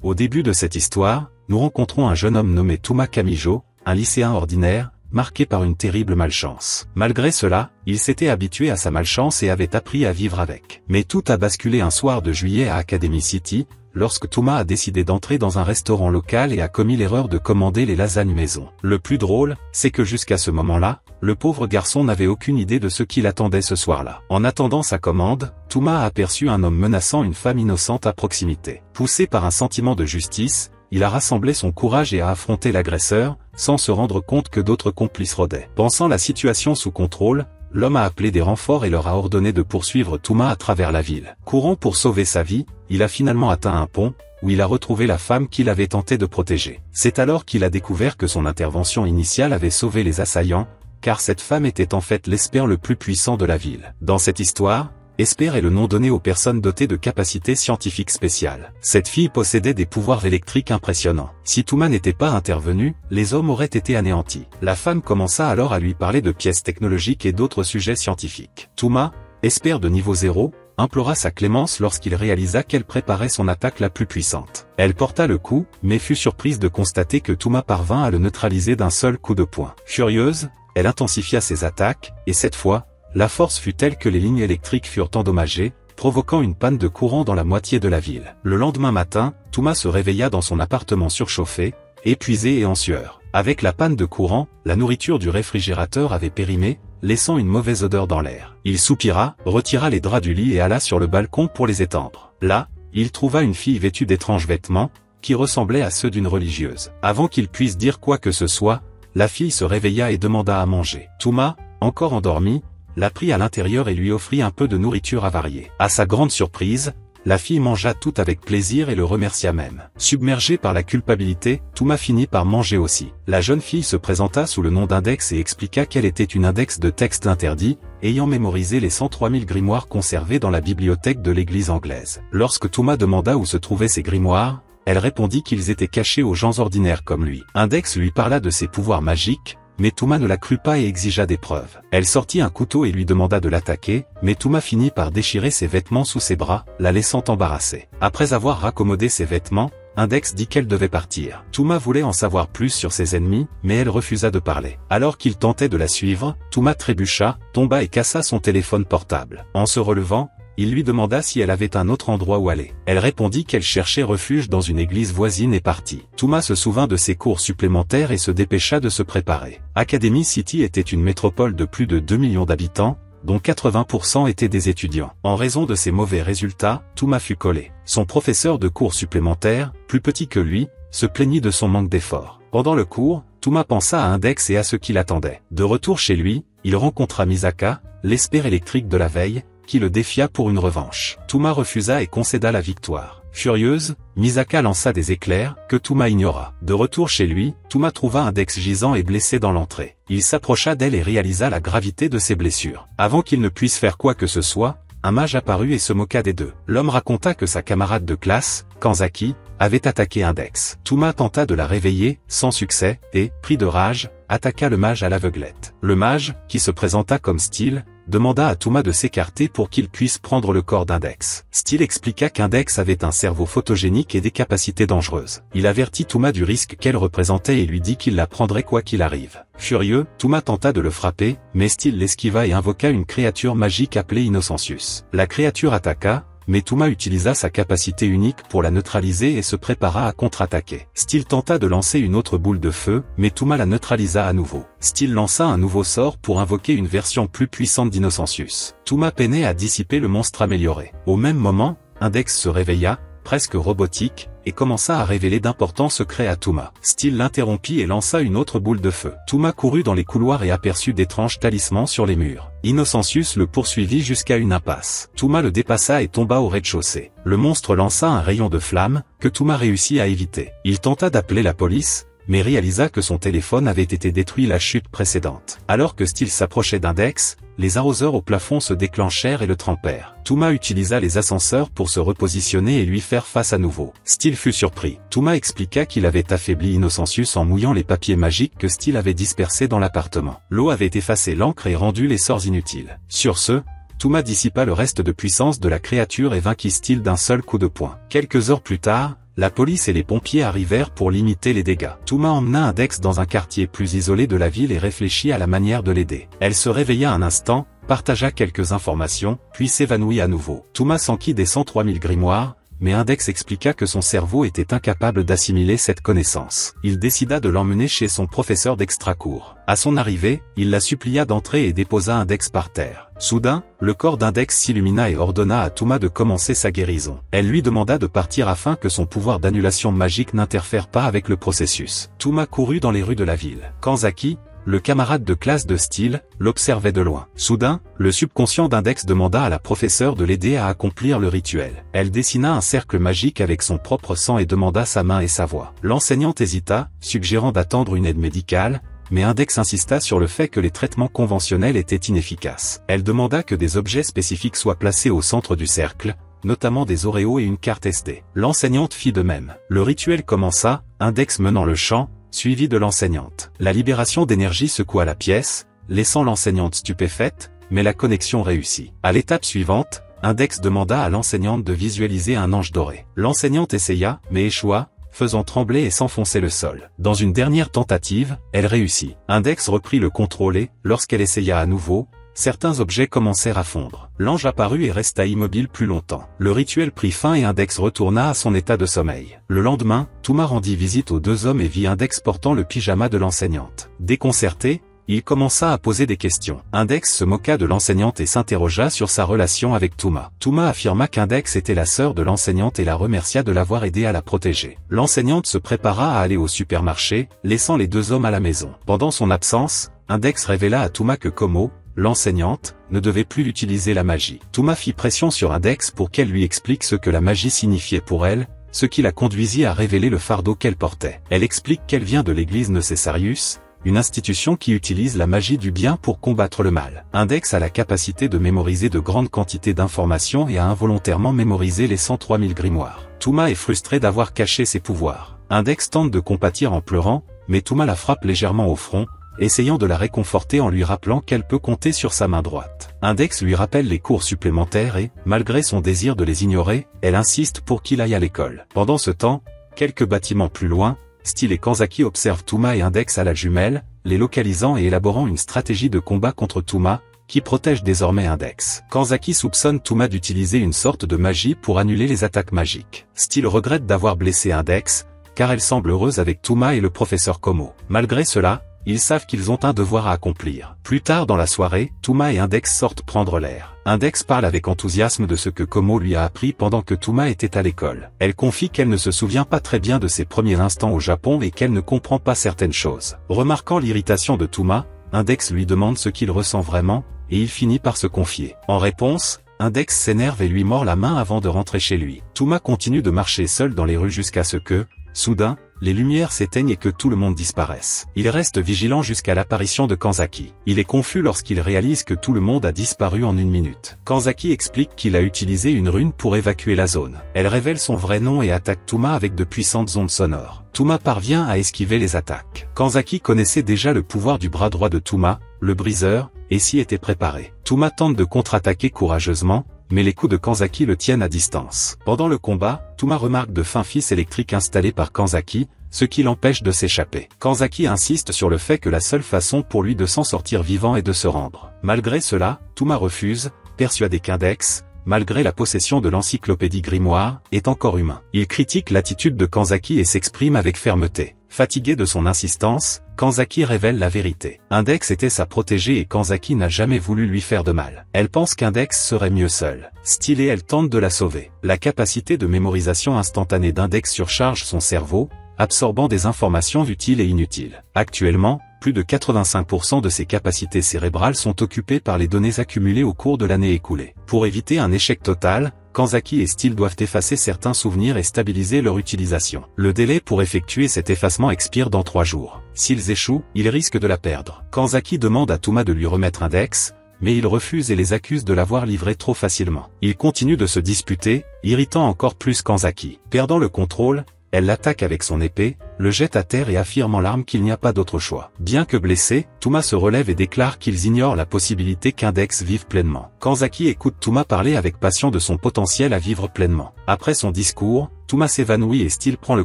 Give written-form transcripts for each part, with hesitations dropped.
Au début de cette histoire, nous rencontrons un jeune homme nommé Touma Kamijo, un lycéen ordinaire, marqué par une terrible malchance. Malgré cela, il s'était habitué à sa malchance et avait appris à vivre avec. Mais tout a basculé un soir de juillet à Academy City, lorsque Touma a décidé d'entrer dans un restaurant local et a commis l'erreur de commander les lasagnes maison. Le plus drôle, c'est que jusqu'à ce moment-là, le pauvre garçon n'avait aucune idée de ce qu'il attendait ce soir-là. En attendant sa commande, Touma a aperçu un homme menaçant une femme innocente à proximité. Poussé par un sentiment de justice, il a rassemblé son courage et a affronté l'agresseur, sans se rendre compte que d'autres complices rôdaient. Pensant la situation sous contrôle, l'homme a appelé des renforts et leur a ordonné de poursuivre Touma à travers la ville. Courant pour sauver sa vie, il a finalement atteint un pont, où il a retrouvé la femme qu'il avait tenté de protéger. C'est alors qu'il a découvert que son intervention initiale avait sauvé les assaillants, car cette femme était en fait l'Esper le plus puissant de la ville. Dans cette histoire, Esper est le nom donné aux personnes dotées de capacités scientifiques spéciales. Cette fille possédait des pouvoirs électriques impressionnants. Si Touma n'était pas intervenu, les hommes auraient été anéantis. La femme commença alors à lui parler de pièces technologiques et d'autres sujets scientifiques. Touma, Esper de niveau 0, implora sa clémence lorsqu'il réalisa qu'elle préparait son attaque la plus puissante. Elle porta le coup, mais fut surprise de constater que Touma parvint à le neutraliser d'un seul coup de poing. Furieuse, elle intensifia ses attaques, et cette fois, la force fut telle que les lignes électriques furent endommagées, provoquant une panne de courant dans la moitié de la ville. Le lendemain matin, Touma se réveilla dans son appartement surchauffé, épuisé et en sueur. Avec la panne de courant, la nourriture du réfrigérateur avait périmé, laissant une mauvaise odeur dans l'air. Il soupira, retira les draps du lit et alla sur le balcon pour les étendre. Là, il trouva une fille vêtue d'étranges vêtements, qui ressemblaient à ceux d'une religieuse. Avant qu'il puisse dire quoi que ce soit, la fille se réveilla et demanda à manger. Touma, encore endormi, la prit à l'intérieur et lui offrit un peu de nourriture avariée. À sa grande surprise, la fille mangea tout avec plaisir et le remercia même. Submergée par la culpabilité, Touma finit par manger aussi. La jeune fille se présenta sous le nom d'Index et expliqua qu'elle était une index de textes interdits, ayant mémorisé les 103 000 grimoires conservés dans la bibliothèque de l'église anglaise. Lorsque Touma demanda où se trouvaient ces grimoires, elle répondit qu'ils étaient cachés aux gens ordinaires comme lui. Index lui parla de ses pouvoirs magiques, mais Touma ne la crut pas et exigea des preuves. Elle sortit un couteau et lui demanda de l'attaquer, mais Touma finit par déchirer ses vêtements sous ses bras, la laissant embarrassée. Après avoir raccommodé ses vêtements, Index dit qu'elle devait partir. Touma voulait en savoir plus sur ses ennemis, mais elle refusa de parler. Alors qu'il tentait de la suivre, Touma trébucha, tomba et cassa son téléphone portable. En se relevant, il lui demanda si elle avait un autre endroit où aller. Elle répondit qu'elle cherchait refuge dans une église voisine et partit. Touma se souvint de ses cours supplémentaires et se dépêcha de se préparer. Academy City était une métropole de plus de 2 millions d'habitants, dont 80% étaient des étudiants. En raison de ses mauvais résultats, Touma fut collé. Son professeur de cours supplémentaires, plus petit que lui, se plaignit de son manque d'efforts. Pendant le cours, Touma pensa à Index et à ce qui l'attendait. De retour chez lui, il rencontra Misaka, l'Esper électrique de la veille, qui le défia pour une revanche. Touma refusa et concéda la victoire. Furieuse, Misaka lança des éclairs, que Touma ignora. De retour chez lui, Touma trouva Index gisant et blessé dans l'entrée. Il s'approcha d'elle et réalisa la gravité de ses blessures. Avant qu'il ne puisse faire quoi que ce soit, un mage apparut et se moqua des deux. L'homme raconta que sa camarade de classe, Kanzaki, avait attaqué Index. Touma tenta de la réveiller, sans succès, et, pris de rage, attaqua le mage à l'aveuglette. Le mage, qui se présenta comme Steel, demanda à Touma de s'écarter pour qu'il puisse prendre le corps d'Index. Steel expliqua qu'Index avait un cerveau photogénique et des capacités dangereuses. Il avertit Touma du risque qu'elle représentait et lui dit qu'il la prendrait quoi qu'il arrive. Furieux, Touma tenta de le frapper, mais Steel l'esquiva et invoqua une créature magique appelée Innocentius. La créature attaqua, mais Touma utilisa sa capacité unique pour la neutraliser et se prépara à contre-attaquer. Steel tenta de lancer une autre boule de feu, mais Touma la neutralisa à nouveau. Steel lança un nouveau sort pour invoquer une version plus puissante d'Innocentius. Touma peinait à dissiper le monstre amélioré. Au même moment, Index se réveilla, presque robotique, et commença à révéler d'importants secrets à Touma. Steel l'interrompit et lança une autre boule de feu. Touma courut dans les couloirs et aperçut d'étranges talismans sur les murs. Innocentius le poursuivit jusqu'à une impasse. Touma le dépassa et tomba au rez-de-chaussée. Le monstre lança un rayon de flamme, que Touma réussit à éviter. Il tenta d'appeler la police, mais réalisa que son téléphone avait été détruit la chute précédente. Alors que Steel s'approchait d'Index, les arroseurs au plafond se déclenchèrent et le trempèrent. Touma utilisa les ascenseurs pour se repositionner et lui faire face à nouveau. Steel fut surpris. Touma expliqua qu'il avait affaibli Innocentius en mouillant les papiers magiques que Steel avait dispersés dans l'appartement. L'eau avait effacé l'encre et rendu les sorts inutiles. Sur ce, Touma dissipa le reste de puissance de la créature et vainquit Steel d'un seul coup de poing. Quelques heures plus tard, la police et les pompiers arrivèrent pour limiter les dégâts. Touma emmena Index dans un quartier plus isolé de la ville et réfléchit à la manière de l'aider. Elle se réveilla un instant, partagea quelques informations, puis s'évanouit à nouveau. Touma s'enquit des 103 000 grimoires, mais Index expliqua que son cerveau était incapable d'assimiler cette connaissance. Il décida de l'emmener chez son professeur d'extracours. À son arrivée, il la supplia d'entrer et déposa Index par terre. Soudain, le corps d'Index s'illumina et ordonna à Touma de commencer sa guérison. Elle lui demanda de partir afin que son pouvoir d'annulation magique n'interfère pas avec le processus. Touma courut dans les rues de la ville. Kanzaki, le camarade de classe de Steel, l'observait de loin. Soudain, le subconscient d'Index demanda à la professeure de l'aider à accomplir le rituel. Elle dessina un cercle magique avec son propre sang et demanda sa main et sa voix. L'enseignante hésita, suggérant d'attendre une aide médicale, mais Index insista sur le fait que les traitements conventionnels étaient inefficaces. Elle demanda que des objets spécifiques soient placés au centre du cercle, notamment des Oreos et une carte SD. L'enseignante fit de même. Le rituel commença, Index menant le chant, suivi de l'enseignante. La libération d'énergie secoua la pièce, laissant l'enseignante stupéfaite, mais la connexion réussit. À l'étape suivante, Index demanda à l'enseignante de visualiser un ange doré. L'enseignante essaya, mais échoua, faisant trembler et s'enfoncer le sol. Dans une dernière tentative, elle réussit. Index reprit le contrôle et, lorsqu'elle essaya à nouveau, certains objets commencèrent à fondre. L'ange apparut et resta immobile plus longtemps. Le rituel prit fin et Index retourna à son état de sommeil. Le lendemain, Touma rendit visite aux deux hommes et vit Index portant le pyjama de l'enseignante. Déconcerté, il commença à poser des questions. Index se moqua de l'enseignante et s'interrogea sur sa relation avec Touma. Touma affirma qu'Index était la sœur de l'enseignante et la remercia de l'avoir aidé à la protéger. L'enseignante se prépara à aller au supermarché, laissant les deux hommes à la maison. Pendant son absence, Index révéla à Touma que Como, l'enseignante, ne devait plus utiliser la magie. Touma fit pression sur Index pour qu'elle lui explique ce que la magie signifiait pour elle, ce qui la conduisit à révéler le fardeau qu'elle portait. Elle explique qu'elle vient de l'église Necessarius, une institution qui utilise la magie du bien pour combattre le mal. Index a la capacité de mémoriser de grandes quantités d'informations et a involontairement mémorisé les 103 000 grimoires. Touma est frustrée d'avoir caché ses pouvoirs. Index tente de compatir en pleurant, mais Touma la frappe légèrement au front, essayant de la réconforter en lui rappelant qu'elle peut compter sur sa main droite. Index lui rappelle les cours supplémentaires et, malgré son désir de les ignorer, elle insiste pour qu'il aille à l'école. Pendant ce temps, quelques bâtiments plus loin, Steel et Kanzaki observent Touma et Index à la jumelle, les localisant et élaborant une stratégie de combat contre Touma, qui protège désormais Index. Kanzaki soupçonne Touma d'utiliser une sorte de magie pour annuler les attaques magiques. Steel regrette d'avoir blessé Index, car elle semble heureuse avec Touma et le professeur Como. Malgré cela, ils savent qu'ils ont un devoir à accomplir. Plus tard dans la soirée, Touma et Index sortent prendre l'air. Index parle avec enthousiasme de ce que Como lui a appris pendant que Touma était à l'école. Elle confie qu'elle ne se souvient pas très bien de ses premiers instants au Japon et qu'elle ne comprend pas certaines choses. Remarquant l'irritation de Touma, Index lui demande ce qu'il ressent vraiment, et il finit par se confier. En réponse, Index s'énerve et lui mord la main avant de rentrer chez lui. Touma continue de marcher seul dans les rues jusqu'à ce que, soudain, les lumières s'éteignent et que tout le monde disparaisse. Il reste vigilant jusqu'à l'apparition de Kanzaki. Il est confus lorsqu'il réalise que tout le monde a disparu en une minute. Kanzaki explique qu'il a utilisé une rune pour évacuer la zone. Elle révèle son vrai nom et attaque Touma avec de puissantes ondes sonores. Touma parvient à esquiver les attaques. Kanzaki connaissait déjà le pouvoir du bras droit de Touma, le briseur, et s'y était préparé. Touma tente de contre-attaquer courageusement, mais les coups de Kanzaki le tiennent à distance. Pendant le combat, Touma remarque de fins fils électriques installés par Kanzaki, ce qui l'empêche de s'échapper. Kanzaki insiste sur le fait que la seule façon pour lui de s'en sortir vivant est de se rendre. Malgré cela, Touma refuse, persuadé qu'Index, malgré la possession de l'encyclopédie grimoire, est encore humain. Il critique l'attitude de Kanzaki et s'exprime avec fermeté. Fatigué de son insistance, Kanzaki révèle la vérité. Index était sa protégée et Kanzaki n'a jamais voulu lui faire de mal. Elle pense qu'Index serait mieux seul. Steel et elle tente de la sauver. La capacité de mémorisation instantanée d'Index surcharge son cerveau, absorbant des informations utiles et inutiles. Actuellement, plus de 85% de ses capacités cérébrales sont occupées par les données accumulées au cours de l'année écoulée. Pour éviter un échec total, Kanzaki et Steel doivent effacer certains souvenirs et stabiliser leur utilisation. Le délai pour effectuer cet effacement expire dans 3 jours. S'ils échouent, ils risquent de la perdre. Kanzaki demande à Touma de lui remettre Index, mais il refuse et les accuse de l'avoir livré trop facilement. Ils continuent de se disputer, irritant encore plus Kanzaki. Perdant le contrôle, elle l'attaque avec son épée, le jette à terre et affirme en larmes qu'il n'y a pas d'autre choix. Bien que blessé, Tuma se relève et déclare qu'ils ignorent la possibilité qu'Index vive pleinement. Kanzaki écoute Tuma parler avec passion de son potentiel à vivre pleinement. Après son discours, Tuma s'évanouit et Steel prend le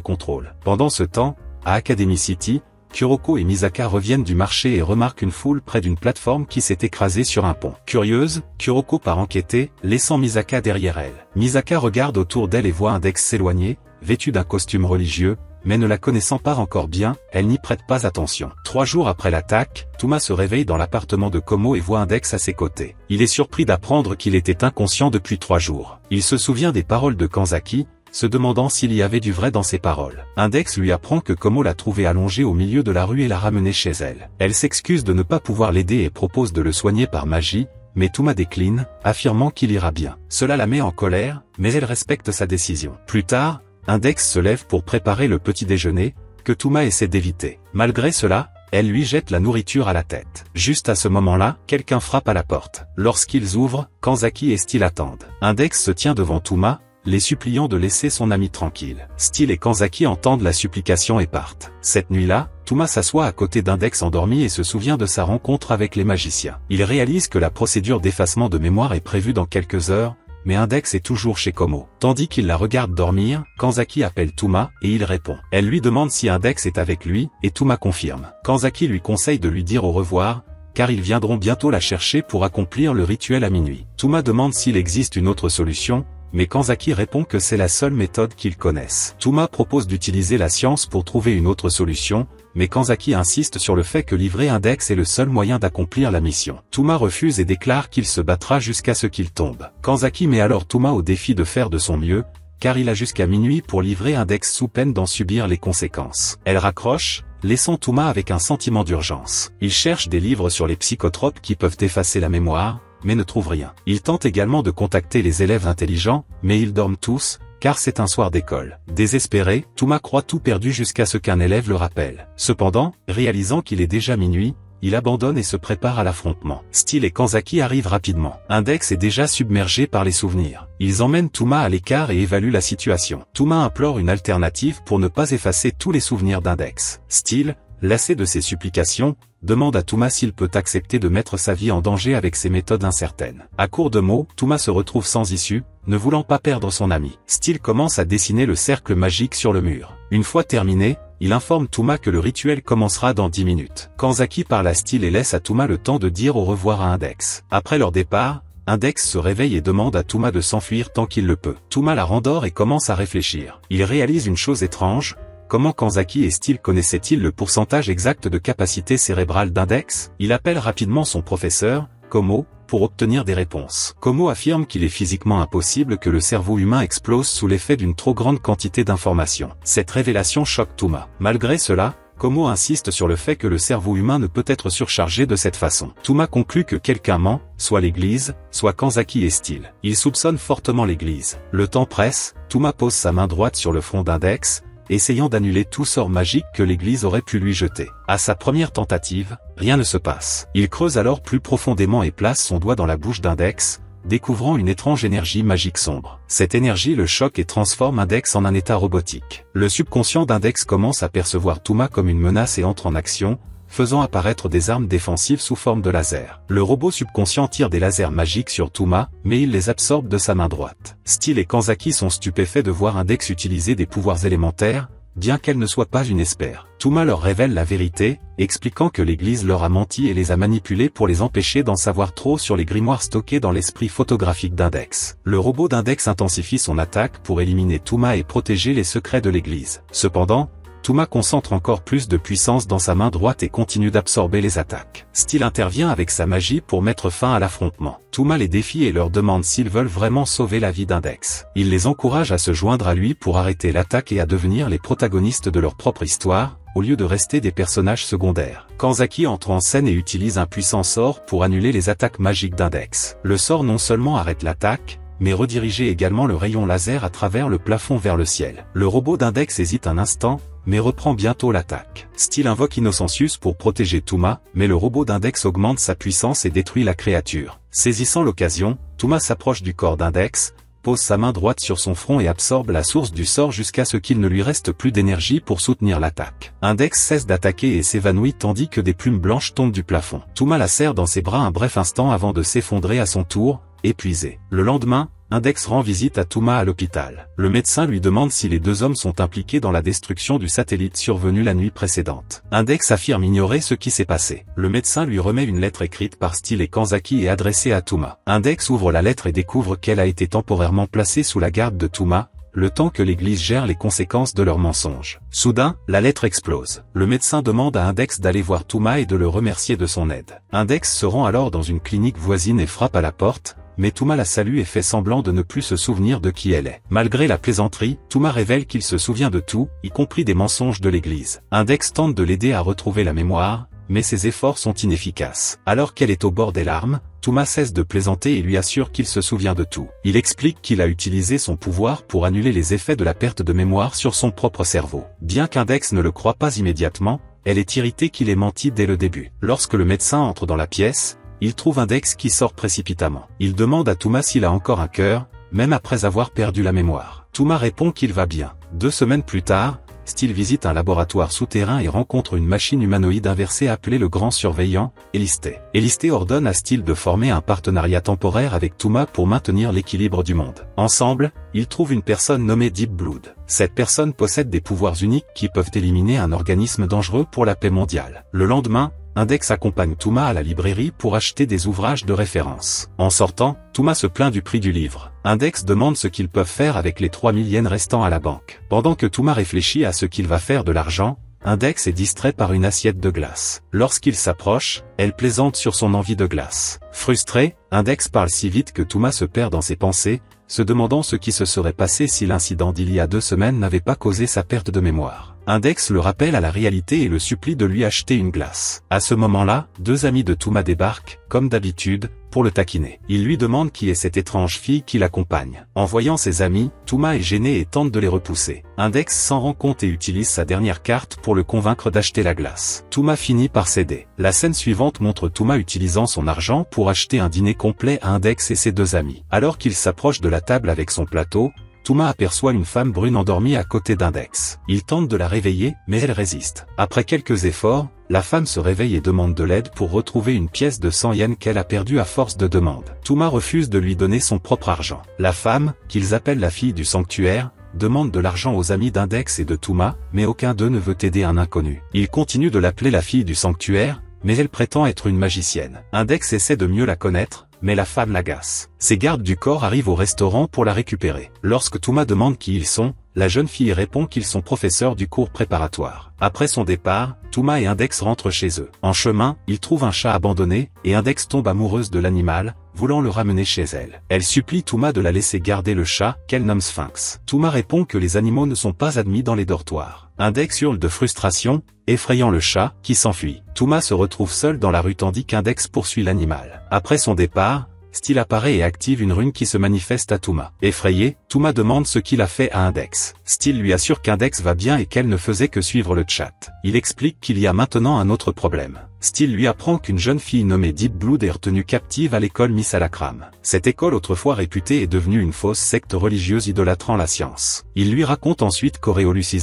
contrôle. Pendant ce temps, à Academy City, Kuroko et Misaka reviennent du marché et remarquent une foule près d'une plateforme qui s'est écrasée sur un pont. Curieuse, Kuroko part enquêter, laissant Misaka derrière elle. Misaka regarde autour d'elle et voit Index s'éloigner, vêtu d'un costume religieux, mais ne la connaissant pas encore bien, elle n'y prête pas attention. 3 jours après l'attaque, Tuma se réveille dans l'appartement de Komo et voit Index à ses côtés. Il est surpris d'apprendre qu'il était inconscient depuis 3 jours. Il se souvient des paroles de Kanzaki, se demandant s'il y avait du vrai dans ses paroles. Index lui apprend que Komo l'a trouvé allongé au milieu de la rue et l'a ramené chez elle. Elle s'excuse de ne pas pouvoir l'aider et propose de le soigner par magie, mais Tuma décline, affirmant qu'il ira bien. Cela la met en colère, mais elle respecte sa décision. Plus tard, Index se lève pour préparer le petit déjeuner, que Tuma essaie d'éviter. Malgré cela, elle lui jette la nourriture à la tête. Juste à ce moment-là, quelqu'un frappe à la porte. Lorsqu'ils ouvrent, Kanzaki et Steel attendent. Index se tient devant Tuma, les suppliant de laisser son ami tranquille. Steel et Kanzaki entendent la supplication et partent. Cette nuit-là, Tuma s'assoit à côté d'Index endormi et se souvient de sa rencontre avec les magiciens. Il réalise que la procédure d'effacement de mémoire est prévue dans quelques heures, mais Index est toujours chez Komo. Tandis qu'il la regarde dormir, Kanzaki appelle Tuma, et il répond. Elle lui demande si Index est avec lui, et Tuma confirme. Kanzaki lui conseille de lui dire au revoir, car ils viendront bientôt la chercher pour accomplir le rituel à minuit. Tuma demande s'il existe une autre solution, mais Kanzaki répond que c'est la seule méthode qu'ils connaissent. Tuma propose d'utiliser la science pour trouver une autre solution, mais Kanzaki insiste sur le fait que livrer Index est le seul moyen d'accomplir la mission. Tuma refuse et déclare qu'il se battra jusqu'à ce qu'il tombe. Kanzaki met alors Tuma au défi de faire de son mieux, car il a jusqu'à minuit pour livrer Index sous peine d'en subir les conséquences. Elle raccroche, laissant Tuma avec un sentiment d'urgence. Il cherche des livres sur les psychotropes qui peuvent effacer la mémoire, mais ne trouve rien. Il tente également de contacter les élèves intelligents, mais ils dorment tous, car c'est un soir d'école. Désespéré, Tuma croit tout perdu jusqu'à ce qu'un élève le rappelle. Cependant, réalisant qu'il est déjà minuit, il abandonne et se prépare à l'affrontement. Steel et Kanzaki arrivent rapidement. Index est déjà submergé par les souvenirs. Ils emmènent Tuma à l'écart et évaluent la situation. Tuma implore une alternative pour ne pas effacer tous les souvenirs d'Index. Steel, lassé de ses supplications, demande à Tuma s'il peut accepter de mettre sa vie en danger avec ses méthodes incertaines. À court de mots, Tuma se retrouve sans issue, ne voulant pas perdre son ami. Steel commence à dessiner le cercle magique sur le mur. Une fois terminé, il informe Tuma que le rituel commencera dans 10 minutes. Kanzaki parle à Steel et laisse à Tuma le temps de dire au revoir à Index. Après leur départ, Index se réveille et demande à Tuma de s'enfuir tant qu'il le peut. Tuma la rendort et commence à réfléchir. Il réalise une chose étrange. Comment Kanzaki et Steel connaissaient-ils le pourcentage exact de capacité cérébrale d'Index? Il appelle rapidement son professeur, Komo, pour obtenir des réponses. Komo affirme qu'il est physiquement impossible que le cerveau humain explose sous l'effet d'une trop grande quantité d'informations. Cette révélation choque Tuma. Malgré cela, Komo insiste sur le fait que le cerveau humain ne peut être surchargé de cette façon. Tuma conclut que quelqu'un ment, soit l'Église, soit Kanzaki et Steel. Il soupçonne fortement l'Église. Le temps presse, Tuma pose sa main droite sur le front d'Index, essayant d'annuler tout sort magique que l'Église aurait pu lui jeter. À sa première tentative, rien ne se passe. Il creuse alors plus profondément et place son doigt dans la bouche d'Index, découvrant une étrange énergie magique sombre. Cette énergie le choque et transforme Index en un état robotique. Le subconscient d'Index commence à percevoir Tuma comme une menace et entre en action, faisant apparaître des armes défensives sous forme de laser. Le robot subconscient tire des lasers magiques sur Tuma, mais il les absorbe de sa main droite. Steel et Kanzaki sont stupéfaits de voir Index utiliser des pouvoirs élémentaires, bien qu'elle ne soit pas une espère. Tuma leur révèle la vérité, expliquant que l'Église leur a menti et les a manipulés pour les empêcher d'en savoir trop sur les grimoires stockés dans l'esprit photographique d'Index. Le robot d'Index intensifie son attaque pour éliminer Tuma et protéger les secrets de l'Église. Cependant, Tuma concentre encore plus de puissance dans sa main droite et continue d'absorber les attaques. Steel intervient avec sa magie pour mettre fin à l'affrontement. Tuma les défie et leur demande s'ils veulent vraiment sauver la vie d'Index. Il les encourage à se joindre à lui pour arrêter l'attaque et à devenir les protagonistes de leur propre histoire, au lieu de rester des personnages secondaires. Kanzaki entre en scène et utilise un puissant sort pour annuler les attaques magiques d'Index. Le sort non seulement arrête l'attaque, mais rediriger également le rayon laser à travers le plafond vers le ciel. Le robot d'Index hésite un instant, mais reprend bientôt l'attaque. Steel invoque Innocentius pour protéger Tuma, mais le robot d'Index augmente sa puissance et détruit la créature. Saisissant l'occasion, Tuma s'approche du corps d'Index, pose sa main droite sur son front et absorbe la source du sort jusqu'à ce qu'il ne lui reste plus d'énergie pour soutenir l'attaque. Index cesse d'attaquer et s'évanouit tandis que des plumes blanches tombent du plafond. Touma la serre dans ses bras un bref instant avant de s'effondrer à son tour, épuisé. Le lendemain, Index rend visite à Touma à l'hôpital. Le médecin lui demande si les deux hommes sont impliqués dans la destruction du satellite survenu la nuit précédente. Index affirme ignorer ce qui s'est passé. Le médecin lui remet une lettre écrite par Steele et Kanzaki et adressée à Touma. Index ouvre la lettre et découvre qu'elle a été temporairement placée sous la garde de Touma, le temps que l'Église gère les conséquences de leurs mensonges. Soudain, la lettre explose. Le médecin demande à Index d'aller voir Touma et de le remercier de son aide. Index se rend alors dans une clinique voisine et frappe à la porte, mais Touma la salue et fait semblant de ne plus se souvenir de qui elle est. Malgré la plaisanterie, Touma révèle qu'il se souvient de tout, y compris des mensonges de l'Église. Index tente de l'aider à retrouver la mémoire, mais ses efforts sont inefficaces. Alors qu'elle est au bord des larmes, Touma cesse de plaisanter et lui assure qu'il se souvient de tout. Il explique qu'il a utilisé son pouvoir pour annuler les effets de la perte de mémoire sur son propre cerveau. Bien qu'Index ne le croie pas immédiatement, elle est irritée qu'il ait menti dès le début. Lorsque le médecin entre dans la pièce, il trouve Index qui sort précipitamment. Il demande à Touma s'il a encore un cœur, même après avoir perdu la mémoire. Touma répond qu'il va bien. 2 semaines plus tard, Steele visite un laboratoire souterrain et rencontre une machine humanoïde inversée appelée le Grand Surveillant, Elistée. Elistée ordonne à Steele de former un partenariat temporaire avec Touma pour maintenir l'équilibre du monde. Ensemble, ils trouvent une personne nommée Deep Blood. Cette personne possède des pouvoirs uniques qui peuvent éliminer un organisme dangereux pour la paix mondiale. Le lendemain, Index accompagne Touma à la librairie pour acheter des ouvrages de référence. En sortant, Touma se plaint du prix du livre. Index demande ce qu'ils peuvent faire avec les 3000 yens restants à la banque. Pendant que Touma réfléchit à ce qu'il va faire de l'argent, Index est distrait par une assiette de glace. Lorsqu'il s'approche, elle plaisante sur son envie de glace. Frustré, Index parle si vite que Touma se perd dans ses pensées, se demandant ce qui se serait passé si l'incident d'il y a 2 semaines n'avait pas causé sa perte de mémoire. Index le rappelle à la réalité et le supplie de lui acheter une glace. À ce moment-là, 2 amis de Touma débarquent, comme d'habitude, pour le taquiner. Il lui demande qui est cette étrange fille qui l'accompagne. En voyant ses amis, Touma est gêné et tente de les repousser. Index s'en rend compte et utilise sa dernière carte pour le convaincre d'acheter la glace. Touma finit par céder. La scène suivante montre Touma utilisant son argent pour acheter un dîner complet à Index et ses 2 amis. Alors qu'il s'approche de la table avec son plateau, Touma aperçoit une femme brune endormie à côté d'Index. Il tente de la réveiller, mais elle résiste. Après quelques efforts, la femme se réveille et demande de l'aide pour retrouver une pièce de 100 yens qu'elle a perdue à force de demandes. Touma refuse de lui donner son propre argent. La femme, qu'ils appellent la fille du sanctuaire, demande de l'argent aux amis d'Index et de Touma, mais aucun d'eux ne veut aider un inconnu. Il continue de l'appeler la fille du sanctuaire, mais elle prétend être une magicienne. Index essaie de mieux la connaître, mais la femme l'agace. Ses gardes du corps arrivent au restaurant pour la récupérer. Lorsque Touma demande qui ils sont, la jeune fille répond qu'ils sont professeurs du cours préparatoire. Après son départ, Touma et Index rentrent chez eux. En chemin, ils trouvent un chat abandonné, et Index tombe amoureuse de l'animal, voulant le ramener chez elle. Elle supplie Touma de la laisser garder le chat, qu'elle nomme Sphinx. Touma répond que les animaux ne sont pas admis dans les dortoirs. Index hurle de frustration, effrayant le chat, qui s'enfuit. Touma se retrouve seule dans la rue tandis qu'Index poursuit l'animal. Après son départ, Steele apparaît et active une rune qui se manifeste à Touma. Effrayé, Touma demande ce qu'il a fait à Index. Steele lui assure qu'Index va bien et qu'elle ne faisait que suivre le chat. Il explique qu'il y a maintenant un autre problème. Steele lui apprend qu'une jeune fille nommée Deep Blood est retenue captive à l'école Miss Alakram. Cette école autrefois réputée est devenue une fausse secte religieuse idolâtrant la science. Il lui raconte ensuite qu'Auréolus,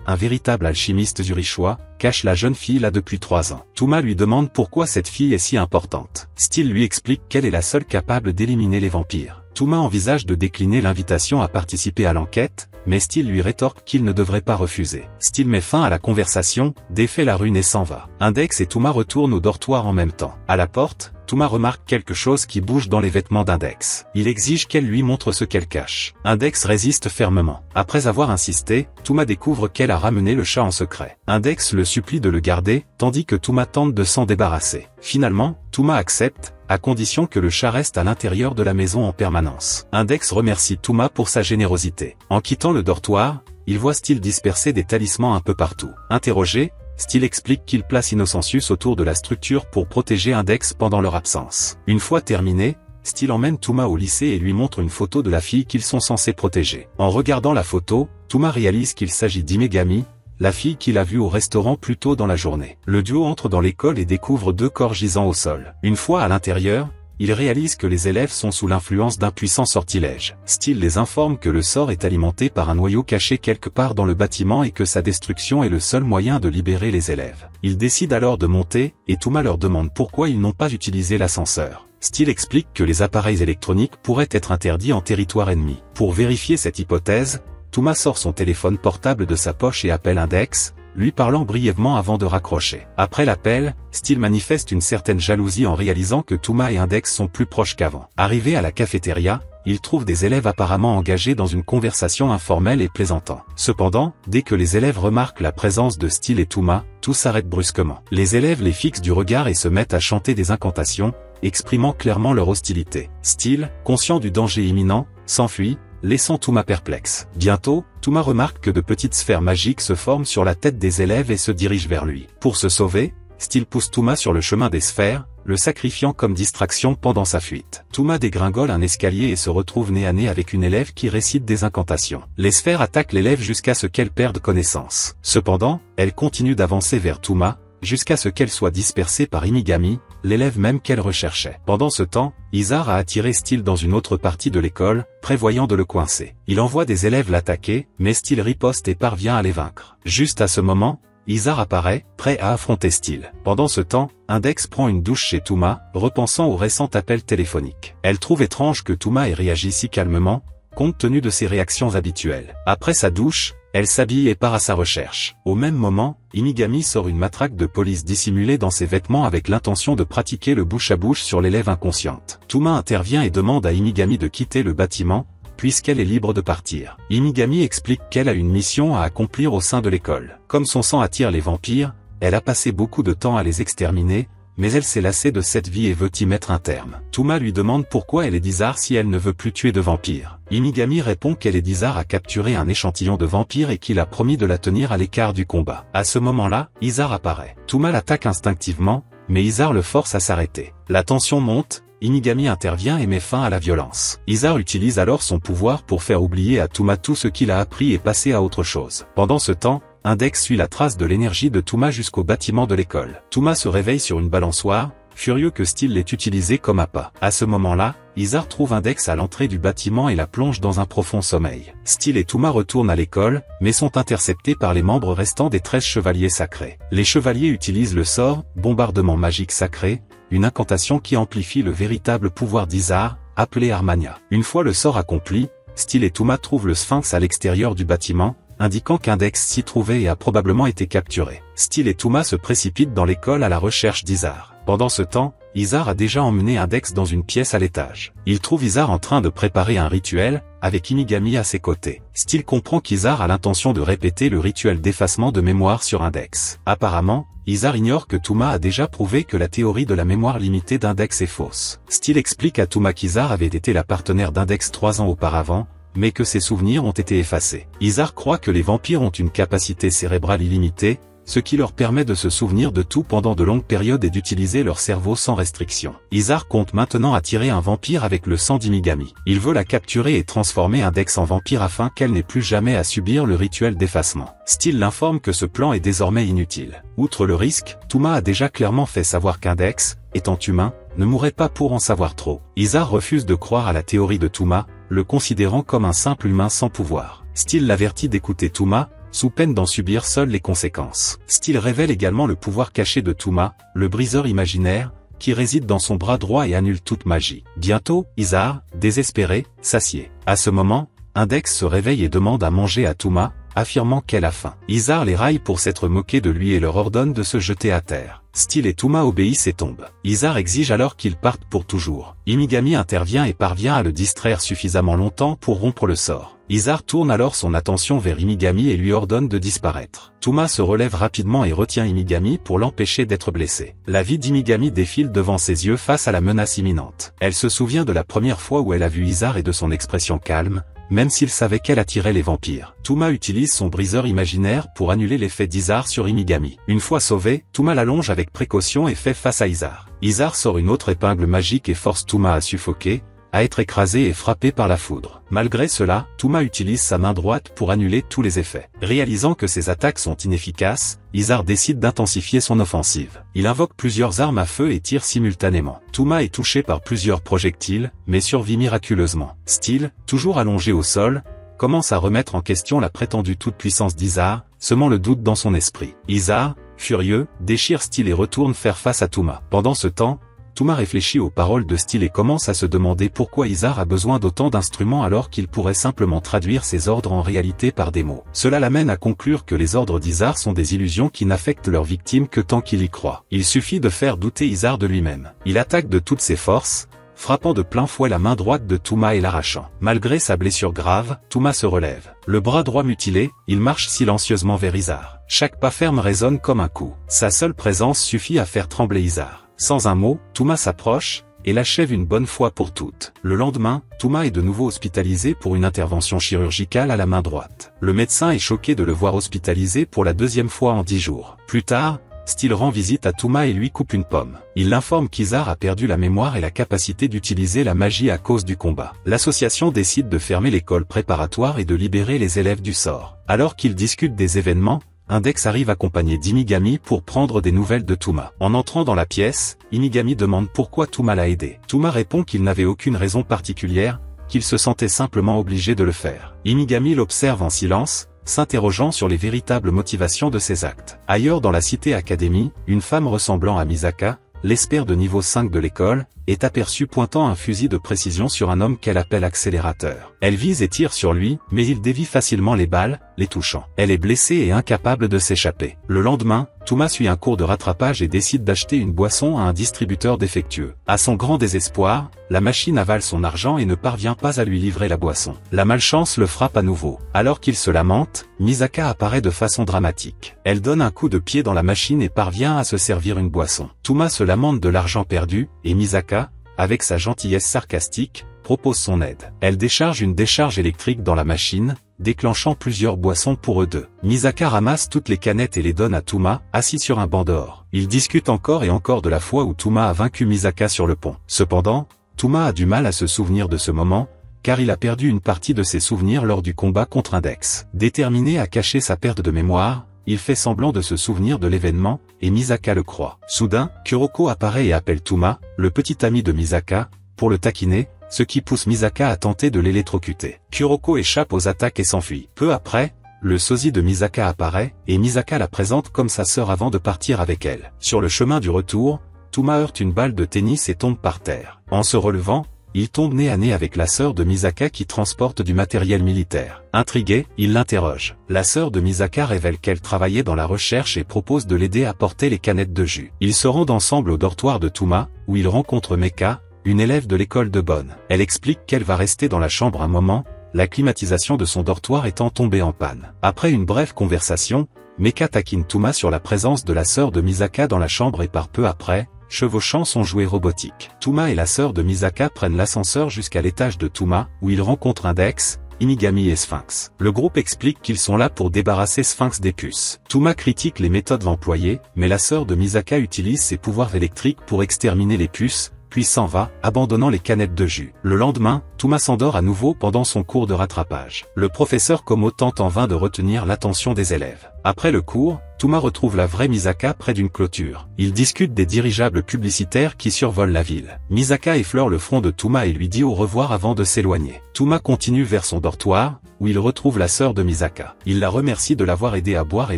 un véritable alchimiste zurichois, cache la jeune fille là depuis 3 ans. Touma lui demande pourquoi cette fille est si importante. Steele lui explique qu'elle est la seule capable d'éliminer les vampires. Touma envisage de décliner l'invitation à participer à l'enquête, mais Steele lui rétorque qu'il ne devrait pas refuser. Steele met fin à la conversation, défait la rune et s'en va. Index et Touma retournent au dortoir en même temps. À la porte, Touma remarque quelque chose qui bouge dans les vêtements d'Index. Il exige qu'elle lui montre ce qu'elle cache. Index résiste fermement. Après avoir insisté, Touma découvre qu'elle a ramené le chat en secret. Index le supplie de le garder, tandis que Touma tente de s'en débarrasser. Finalement, Touma accepte, à condition que le chat reste à l'intérieur de la maison en permanence. Index remercie Touma pour sa générosité. En quittant le dortoir, il voit Steele disperser des talismans un peu partout. Interrogé, Steele explique qu'il place Innocentius autour de la structure pour protéger Index pendant leur absence. Une fois terminé, Steele emmène Touma au lycée et lui montre une photo de la fille qu'ils sont censés protéger. En regardant la photo, Touma réalise qu'il s'agit d'Imegami, la fille qu'il a vue au restaurant plus tôt dans la journée. Le duo entre dans l'école et découvre 2 corps gisant au sol. Une fois à l'intérieur, il réalise que les élèves sont sous l'influence d'un puissant sortilège. Steele les informe que le sort est alimenté par un noyau caché quelque part dans le bâtiment et que sa destruction est le seul moyen de libérer les élèves. Ils décident alors de monter, et Touma leur demande pourquoi ils n'ont pas utilisé l'ascenseur. Steele explique que les appareils électroniques pourraient être interdits en territoire ennemi. Pour vérifier cette hypothèse, Touma sort son téléphone portable de sa poche et appelle Index, lui parlant brièvement avant de raccrocher. Après l'appel, Steele manifeste une certaine jalousie en réalisant que Touma et Index sont plus proches qu'avant. Arrivé à la cafétéria, il trouve des élèves apparemment engagés dans une conversation informelle et plaisantant. Cependant, dès que les élèves remarquent la présence de Steele et Touma, tout s'arrête brusquement. Les élèves les fixent du regard et se mettent à chanter des incantations, exprimant clairement leur hostilité. Steele, conscient du danger imminent, s'enfuit, laissant Touma perplexe. Bientôt, Touma remarque que de petites sphères magiques se forment sur la tête des élèves et se dirigent vers lui. Pour se sauver, Steele pousse Touma sur le chemin des sphères, le sacrifiant comme distraction pendant sa fuite. Touma dégringole un escalier et se retrouve nez à nez avec une élève qui récite des incantations. Les sphères attaquent l'élève jusqu'à ce qu'elle perde connaissance. Cependant, elle continue d'avancer vers Touma, jusqu'à ce qu'elle soit dispersée par Inigami, l'élève même qu'elle recherchait. Pendant ce temps, Izar a attiré Steele dans une autre partie de l'école, prévoyant de le coincer. Il envoie des élèves l'attaquer, mais Steele riposte et parvient à les vaincre. Juste à ce moment, Izar apparaît, prêt à affronter Steele. Pendant ce temps, Index prend une douche chez Touma, repensant au récent appel téléphonique. Elle trouve étrange que Touma ait réagi si calmement, compte tenu de ses réactions habituelles. Après sa douche, elle s'habille et part à sa recherche. Au même moment, Inigami sort une matraque de police dissimulée dans ses vêtements avec l'intention de pratiquer le bouche-à-bouche sur l'élève inconsciente. Touma intervient et demande à Inigami de quitter le bâtiment, puisqu'elle est libre de partir. Inigami explique qu'elle a une mission à accomplir au sein de l'école. Comme son sang attire les vampires, elle a passé beaucoup de temps à les exterminer, mais elle s'est lassée de cette vie et veut y mettre un terme. Touma lui demande pourquoi elle est Izar si elle ne veut plus tuer de vampires. Inigami répond qu'elle est Izar a capturé un échantillon de vampires et qu'il a promis de la tenir à l'écart du combat. À ce moment-là, Izar apparaît. Touma l'attaque instinctivement, mais Izar le force à s'arrêter. La tension monte, Inigami intervient et met fin à la violence. Izar utilise alors son pouvoir pour faire oublier à Touma tout ce qu'il a appris et passer à autre chose. Pendant ce temps, Index suit la trace de l'énergie de Touma jusqu'au bâtiment de l'école. Touma se réveille sur une balançoire, furieux que Steele l'ait utilisé comme appât. À ce moment-là, Izar trouve Index à l'entrée du bâtiment et la plonge dans un profond sommeil. Steele et Touma retournent à l'école, mais sont interceptés par les membres restants des 13 chevaliers sacrés. Les chevaliers utilisent le sort « Bombardement magique sacré », une incantation qui amplifie le véritable pouvoir d'Izar, appelé Armania. Une fois le sort accompli, Steele et Touma trouvent le sphinx à l'extérieur du bâtiment, indiquant qu'Index s'y trouvait et a probablement été capturé. Steele et Touma se précipitent dans l'école à la recherche d'Izar. Pendant ce temps, Izar a déjà emmené Index dans une pièce à l'étage. Il trouve Izar en train de préparer un rituel, avec Inigami à ses côtés. Steele comprend qu'Izar a l'intention de répéter le rituel d'effacement de mémoire sur Index. Apparemment, Izar ignore que Touma a déjà prouvé que la théorie de la mémoire limitée d'Index est fausse. Steele explique à Touma qu'Izar avait été la partenaire d'Index 3 ans auparavant, mais que ses souvenirs ont été effacés. Izar croit que les vampires ont une capacité cérébrale illimitée, ce qui leur permet de se souvenir de tout pendant de longues périodes et d'utiliser leur cerveau sans restriction. Izar compte maintenant attirer un vampire avec le sang d'Inigami. Il veut la capturer et transformer Index en vampire afin qu'elle n'ait plus jamais à subir le rituel d'effacement. Steele l'informe que ce plan est désormais inutile. Outre le risque, Touma a déjà clairement fait savoir qu'Index, étant humain, ne mourrait pas pour en savoir trop. Izar refuse de croire à la théorie de Touma, le considérant comme un simple humain sans pouvoir. Steele l'avertit d'écouter Touma, sous peine d'en subir seul les conséquences. Steele révèle également le pouvoir caché de Touma, le briseur imaginaire, qui réside dans son bras droit et annule toute magie. Bientôt, Izar, désespéré, s'assied. À ce moment, Index se réveille et demande à manger à Touma, affirmant qu'elle a faim. Izar les raille pour s'être moqué de lui et leur ordonne de se jeter à terre. Steele et Touma obéissent et tombent. Izar exige alors qu'ils partent pour toujours. Inigami intervient et parvient à le distraire suffisamment longtemps pour rompre le sort. Izar tourne alors son attention vers Inigami et lui ordonne de disparaître. Touma se relève rapidement et retient Inigami pour l'empêcher d'être blessé. La vie d'Inigami défile devant ses yeux face à la menace imminente. Elle se souvient de la première fois où elle a vu Izar et de son expression calme, même s'il savait qu'elle attirait les vampires. Touma utilise son briseur imaginaire pour annuler l'effet d'Izar sur Inigami. Une fois sauvé, Touma l'allonge avec précaution et fait face à Izar. Izar sort une autre épingle magique et force Touma à suffoquer, à être écrasé et frappé par la foudre. Malgré cela, Touma utilise sa main droite pour annuler tous les effets. Réalisant que ses attaques sont inefficaces, Izar décide d'intensifier son offensive. Il invoque plusieurs armes à feu et tire simultanément. Touma est touché par plusieurs projectiles, mais survit miraculeusement. Steel, toujours allongé au sol, commence à remettre en question la prétendue toute-puissance d'Izar, semant le doute dans son esprit. Izar, furieux, déchire Steel et retourne faire face à Touma. Pendant ce temps, Touma réfléchit aux paroles de Steel et commence à se demander pourquoi Izar a besoin d'autant d'instruments alors qu'il pourrait simplement traduire ses ordres en réalité par des mots. Cela l'amène à conclure que les ordres d'Izar sont des illusions qui n'affectent leur victime que tant qu'il y croit. Il suffit de faire douter Izar de lui-même. Il attaque de toutes ses forces, frappant de plein fouet la main droite de Touma et l'arrachant. Malgré sa blessure grave, Touma se relève. Le bras droit mutilé, il marche silencieusement vers Izar. Chaque pas ferme résonne comme un coup. Sa seule présence suffit à faire trembler Izar. Sans un mot, Touma s'approche et l'achève une bonne fois pour toutes. Le lendemain, Touma est de nouveau hospitalisé pour une intervention chirurgicale à la main droite. Le médecin est choqué de le voir hospitalisé pour la deuxième fois en 10 jours. Plus tard, Steel rend visite à Touma et lui coupe une pomme. Il l'informe qu'Izar a perdu la mémoire et la capacité d'utiliser la magie à cause du combat. L'association décide de fermer l'école préparatoire et de libérer les élèves du sort. Alors qu'ils discutent des événements, Index arrive accompagné d'Inigami pour prendre des nouvelles de Touma. En entrant dans la pièce, Inigami demande pourquoi Touma l'a aidé. Touma répond qu'il n'avait aucune raison particulière, qu'il se sentait simplement obligé de le faire. Inigami l'observe en silence, s'interrogeant sur les véritables motivations de ses actes. Ailleurs dans la cité Académie, une femme ressemblant à Misaka, l'espère de niveau 5 de l'école, est aperçue pointant un fusil de précision sur un homme qu'elle appelle accélérateur. Elle vise et tire sur lui, mais il dévie facilement les balles, les touchant. Elle est blessée et incapable de s'échapper. Le lendemain, Touma suit un cours de rattrapage et décide d'acheter une boisson à un distributeur défectueux. À son grand désespoir, la machine avale son argent et ne parvient pas à lui livrer la boisson. La malchance le frappe à nouveau. Alors qu'il se lamente, Misaka apparaît de façon dramatique. Elle donne un coup de pied dans la machine et parvient à se servir une boisson. Touma se lamente de l'argent perdu, et Misaka, avec sa gentillesse sarcastique, propose son aide. Elle décharge une décharge électrique dans la machine, déclenchant plusieurs boissons pour eux deux. Misaka ramasse toutes les canettes et les donne à Touma, assis sur un banc dehors. Ils discutent encore et encore de la fois où Touma a vaincu Misaka sur le pont. Cependant, Touma a du mal à se souvenir de ce moment, car il a perdu une partie de ses souvenirs lors du combat contre Index. Déterminé à cacher sa perte de mémoire, il fait semblant de se souvenir de l'événement, et Misaka le croit. Soudain, Kuroko apparaît et appelle Touma, le petit ami de Misaka, pour le taquiner, ce qui pousse Misaka à tenter de l'électrocuter. Kuroko échappe aux attaques et s'enfuit. Peu après, le sosie de Misaka apparaît, et Misaka la présente comme sa sœur avant de partir avec elle. Sur le chemin du retour, Touma heurte une balle de tennis et tombe par terre. En se relevant, il tombe nez à nez avec la sœur de Misaka qui transporte du matériel militaire. Intrigué, il l'interroge. La sœur de Misaka révèle qu'elle travaillait dans la recherche et propose de l'aider à porter les canettes de jus. Ils se rendent ensemble au dortoir de Touma, où ils rencontrent Meka, une élève de l'école de Bonn. Elle explique qu'elle va rester dans la chambre un moment, la climatisation de son dortoir étant tombée en panne. Après une brève conversation, Meka taquine Touma sur la présence de la sœur de Misaka dans la chambre et par peu après, chevauchant son jouet robotique. Touma et la sœur de Misaka prennent l'ascenseur jusqu'à l'étage de Touma, où ils rencontrent Index, Inigami et Sphinx. Le groupe explique qu'ils sont là pour débarrasser Sphinx des puces. Touma critique les méthodes employées, mais la sœur de Misaka utilise ses pouvoirs électriques pour exterminer les puces, puis s'en va, abandonnant les canettes de jus. Le lendemain, Touma s'endort à nouveau pendant son cours de rattrapage. Le professeur Komo tente en vain de retenir l'attention des élèves. Après le cours, Touma retrouve la vraie Misaka près d'une clôture. Ils discutent des dirigeables publicitaires qui survolent la ville. Misaka effleure le front de Touma et lui dit au revoir avant de s'éloigner. Touma continue vers son dortoir, où il retrouve la sœur de Misaka. Il la remercie de l'avoir aidé à boire et